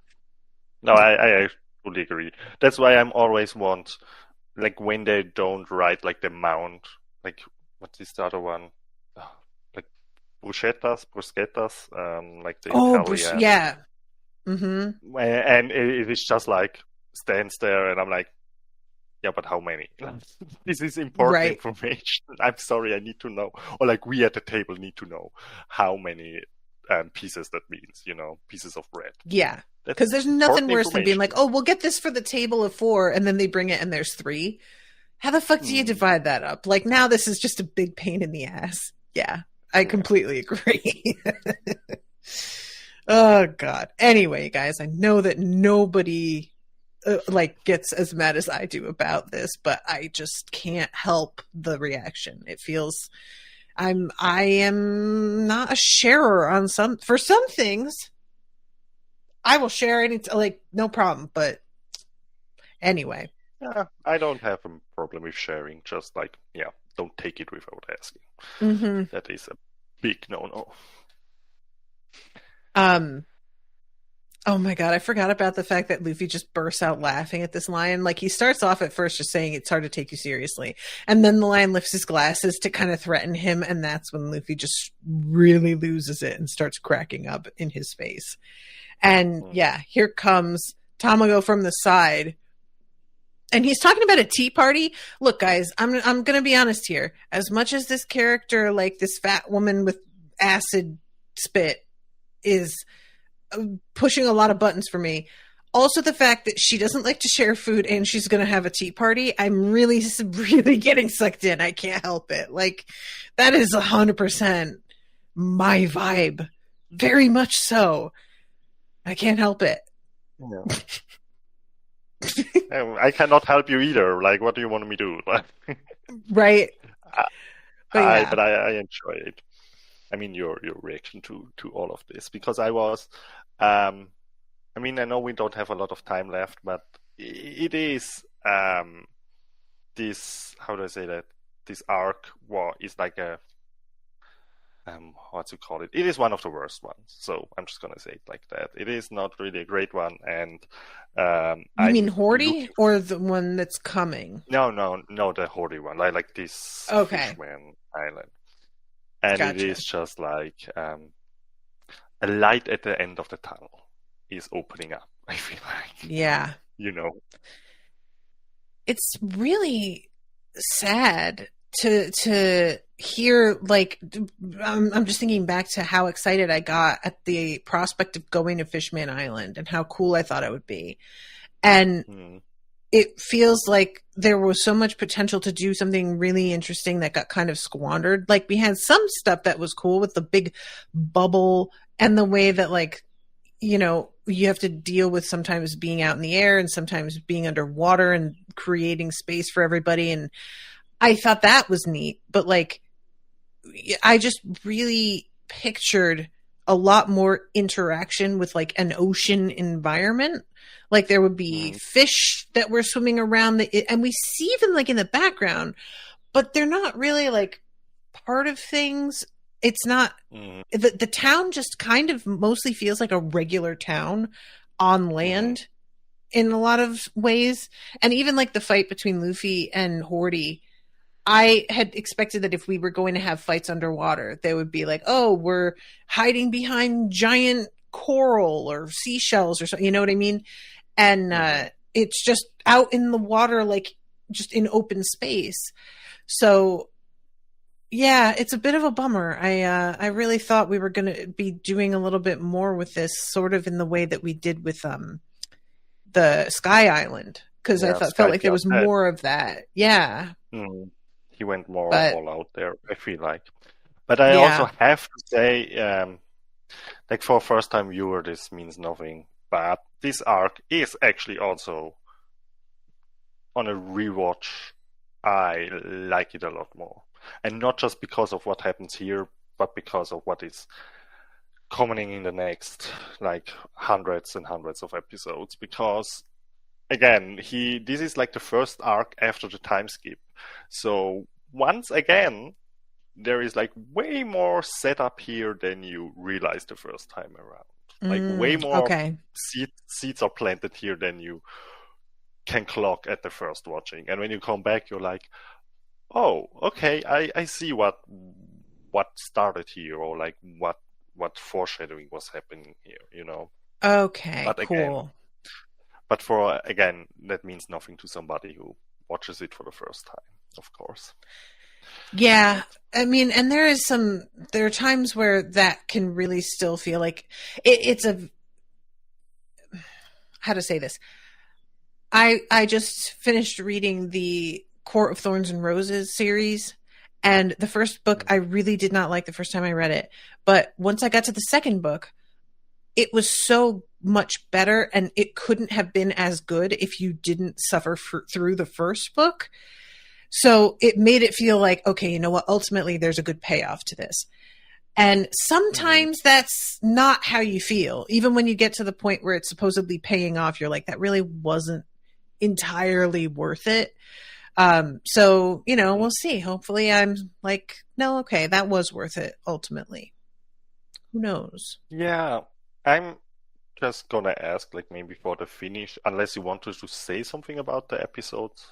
totally agree. That's why I'm always want, like when they don't write like the amount, like what's this other one? Like bruschettas, like the Italian. Yeah. Mm-hmm. And it is just like stands there, and I'm like, yeah, but how many? This is important information. I'm sorry, I need to know. Or like we at the table need to know how many pieces that means, pieces of bread. Yeah. Because there's nothing worse than being like, oh, we'll get this for the table of 4, and then they bring it and there's 3. How the fuck do you divide that up? Like, now this is just a big pain in the ass. Yeah, I completely agree. Oh, God. Anyway, guys, I know that nobody gets as mad as I do about this, but I just can't help the reaction. It feels I am not a sharer for some things. I will share any, no problem. But anyway. Yeah, I don't have a problem with sharing. Just don't take it without asking. Mm-hmm. That is a big no-no. Oh my God, I forgot about the fact that Luffy just bursts out laughing at this lion. Like, he starts off at first just saying it's hard to take you seriously. And then the lion lifts his glasses to kind of threaten him. And that's when Luffy just really loses it and starts cracking up in his face. And here comes Tamago from the side. And he's talking about a tea party. Look, guys, I'm going to be honest here. As much as this character, like this fat woman with acid spit, is pushing a lot of buttons for me, also the fact that she doesn't like to share food and she's going to have a tea party, I'm really, really getting sucked in. I can't help it. Like, that is 100% my vibe. Very much so. I can't help it. No. I cannot help you either. Like, what do you want me to do? Right. But I enjoy it. I mean, your reaction to all of this, because I was, I know we don't have a lot of time left, but it is this, how do I say that? This arc is like a, what to call it? It is one of the worst ones. So I'm just gonna say it like that. It is not really a great one, and you mean Horty or the one that's coming? No, the Horty one, like this Fishman Island, and gotcha. It is just like a light at the end of the tunnel is opening up. I feel like, yeah, it's really sad to hear. Like, I'm just thinking back to how excited I got at the prospect of going to Fishman Island and how cool I thought it would be. And it feels like there was so much potential to do something really interesting that got kind of squandered. Like, we had some stuff that was cool with the big bubble and the way that, like, you have to deal with sometimes being out in the air and sometimes being underwater and creating space for everybody. And I thought that was neat, but like, I just really pictured a lot more interaction with like an ocean environment. Like, there would be fish that were swimming around and we see them like in the background, but they're not really like part of things. It's not the town just kind of mostly feels like a regular town on land in a lot of ways. And even like the fight between Luffy and Horty, I had expected that if we were going to have fights underwater, they would be like, oh, we're hiding behind giant coral or seashells or something. You know what I mean? And it's just out in the water, like just in open space. So yeah, it's a bit of a bummer. I really thought we were going to be doing a little bit more with this, sort of in the way that we did with the Sky Island, because I felt like there was more of that. Yeah. He went more all out there, I feel like. But I Yeah. also have to say, like for a first-time viewer, this means nothing. But this arc is actually also, on a rewatch, I like it a lot more. And not just because of what happens here, but because of what is coming in the next, like, hundreds and hundreds of episodes. Because, again, this is like the first arc after the time skip. So, once again, there is like way more setup here than you realized the first time around. Like way more seeds are planted here than you can clock at the first watching. And when you come back, you're like, oh, okay, I see what started here, or like what foreshadowing was happening here, you know. Okay, but again, cool. But for, again, that means nothing to somebody who watches it for the first time, of course. Yeah, I mean, and there are times where that can really still feel like it's how to say this. I just finished reading the Court of Thorns and Roses series, and the first book I really did not like the first time I read it. But once I got to the second book, it was so much better, and it couldn't have been as good if you didn't suffer through the first book. So it made it feel like, okay, you know what? Ultimately, there's a good payoff to this. And sometimes that's not how you feel. Even when you get to the point where it's supposedly paying off, you're like, that really wasn't entirely worth it. So, you know, we'll see. Hopefully I'm like, no, okay, that was worth it ultimately. Who knows? Yeah, I'm just gonna ask, like, maybe for the finish, unless you wanted to say something about the episodes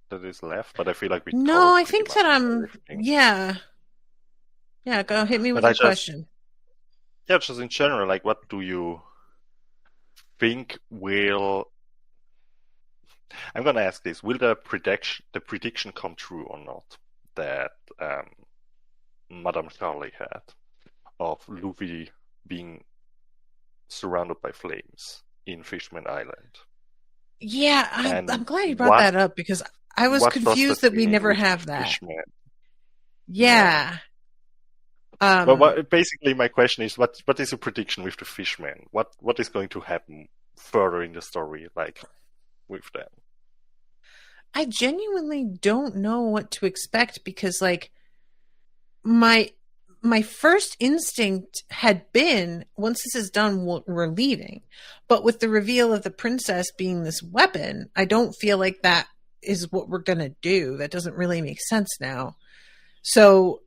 that is left, but I feel like we No, I think that yeah, go hit me with your question. Yeah, just in general, like, what do you think I'm gonna ask this, will the prediction come true or not that Madame Charlie had of Luffy being surrounded by flames in Fishman Island? Yeah, I'm glad you brought that up, because I was confused that we never have that. Fishman? Yeah. But basically, my question is, what is your prediction with the Fishman? What is going to happen further in the story, like, with them? I genuinely don't know what to expect, because, like, my first instinct had been, once this is done, we're leaving. But with the reveal of the princess being this weapon, I don't feel like that is what we're going to do. That doesn't really make sense now. So,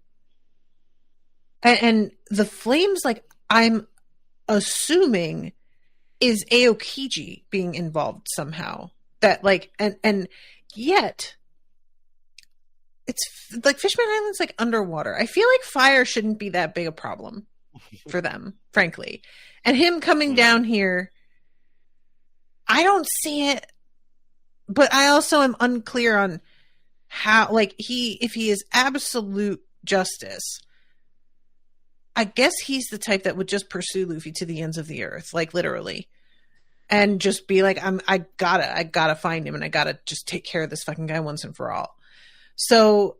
and the flames, like, I'm assuming is Aokiji being involved somehow. That, like, and yet it's like Fishman Island's like underwater. I feel like fire shouldn't be that big a problem for them, frankly. And him coming down here, I don't see it, but I also am unclear on how, like, if he is absolute justice, I guess he's the type that would just pursue Luffy to the ends of the earth, like, literally. And just be like, I gotta find him, and I gotta just take care of this fucking guy once and for all. So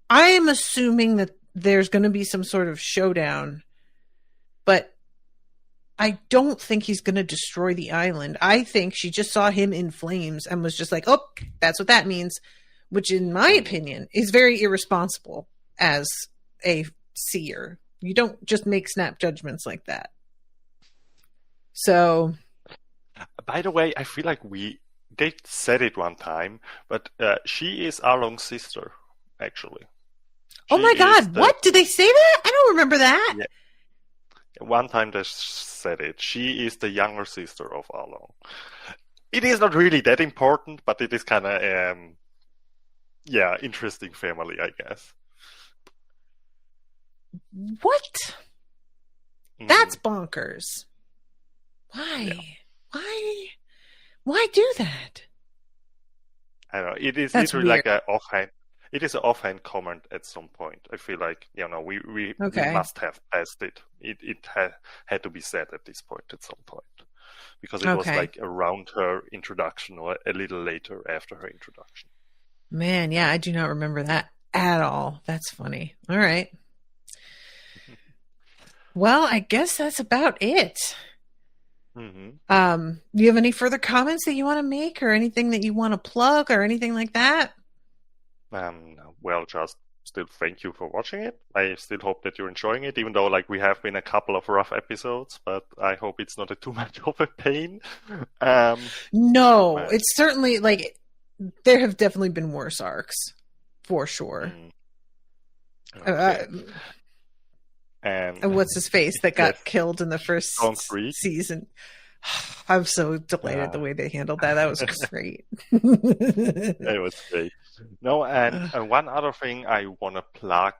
I am assuming that there's going to be some sort of showdown, but I don't think he's going to destroy the island. I think she just saw him in flames and was just like, oh, that's what that means, which in my opinion is very irresponsible as a seer. You don't just make snap judgments like that. So, by the way, I feel like they said it one time, but she is Arlong's sister, actually. Oh my god, what? Did they say that? I don't remember that. Yeah. One time they said it. She is the younger sister of Arlong. It is not really that important, but it is kind of, interesting family, I guess. What? That's bonkers. Why? Yeah. Why do that? I don't know. It is That's literally weird. like an offhand. It is an offhand comment at some point. I feel like we Okay. must have passed it. It had to be said at this point at some point because it was Okay. like around her introduction or a little later after her introduction. Man, yeah, I do not remember that at all. That's funny. All right. Well, I guess that's about it. Mm-hmm. Do you have any further comments that you want to make or anything that you want to plug or anything like that? Well, just still thank you for watching it. I still hope that you're enjoying it, even though like we have been a couple of rough episodes, but I hope it's not too much of a pain. No, it's certainly like there have definitely been worse arcs for sure. Okay. And what's his face that got killed in the first season? I'm so delighted the way they handled that. That was great. It was great. No, and one other thing I want to plug,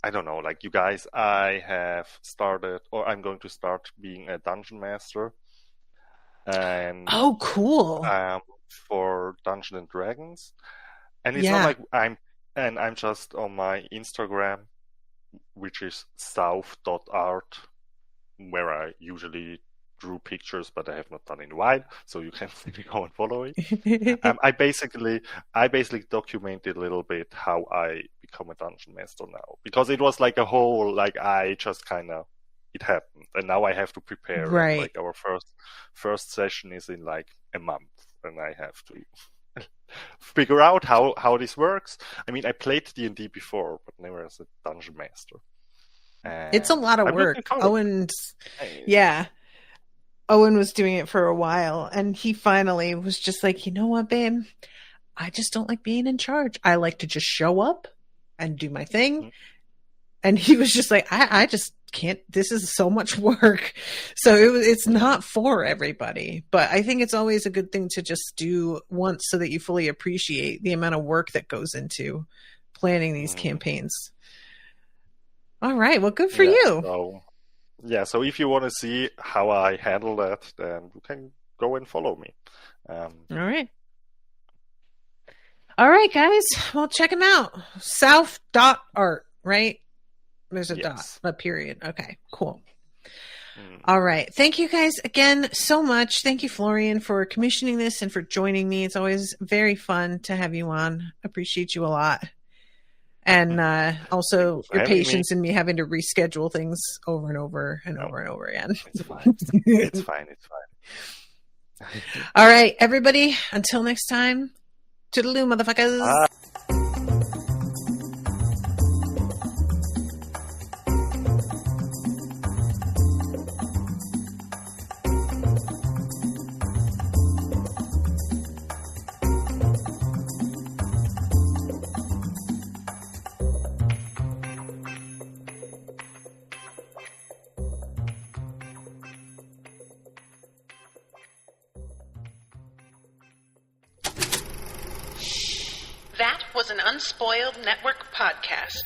I don't know, like you guys, I have started, or I'm going to start being a dungeon master. And oh, cool. For Dungeons and Dragons. And it's not like I'm just on my Instagram, which is south.art, where I usually drew pictures, but I have not done it in a while, so you can go and follow it. I basically documented a little bit how I become a dungeon master now, because it was like a whole, like I just kind of, it happened, and now I have to prepare. Right. And, like our first session is in like a month, and I have to figure out how this works. I mean, I played D&D before, but never as a dungeon master. And it's a lot of work. Owen was doing it for a while, and he finally was just like, you know what, babe? I just don't like being in charge. I like to just show up and do my thing. Mm-hmm. And he was just like, I just can't. This is so much work. So it's not for everybody. But I think it's always a good thing to just do once so that you fully appreciate the amount of work that goes into planning these campaigns. All right. Well, good for you. So if you want to see how I handle that, then you can go and follow me. All right. All right, guys. Well, check them out. South.art, right? There's a dot, a period. Okay, cool. All right. Thank you guys again so much. Thank you, Florian, for commissioning this and for joining me. It's always very fun to have you on. Appreciate you a lot. And also your patience in me having to reschedule things over and over and over and over again. It's fine. It's fine. All right, everybody. Until next time. Toodaloo, motherfuckers. That was an Unspoiled Network podcast.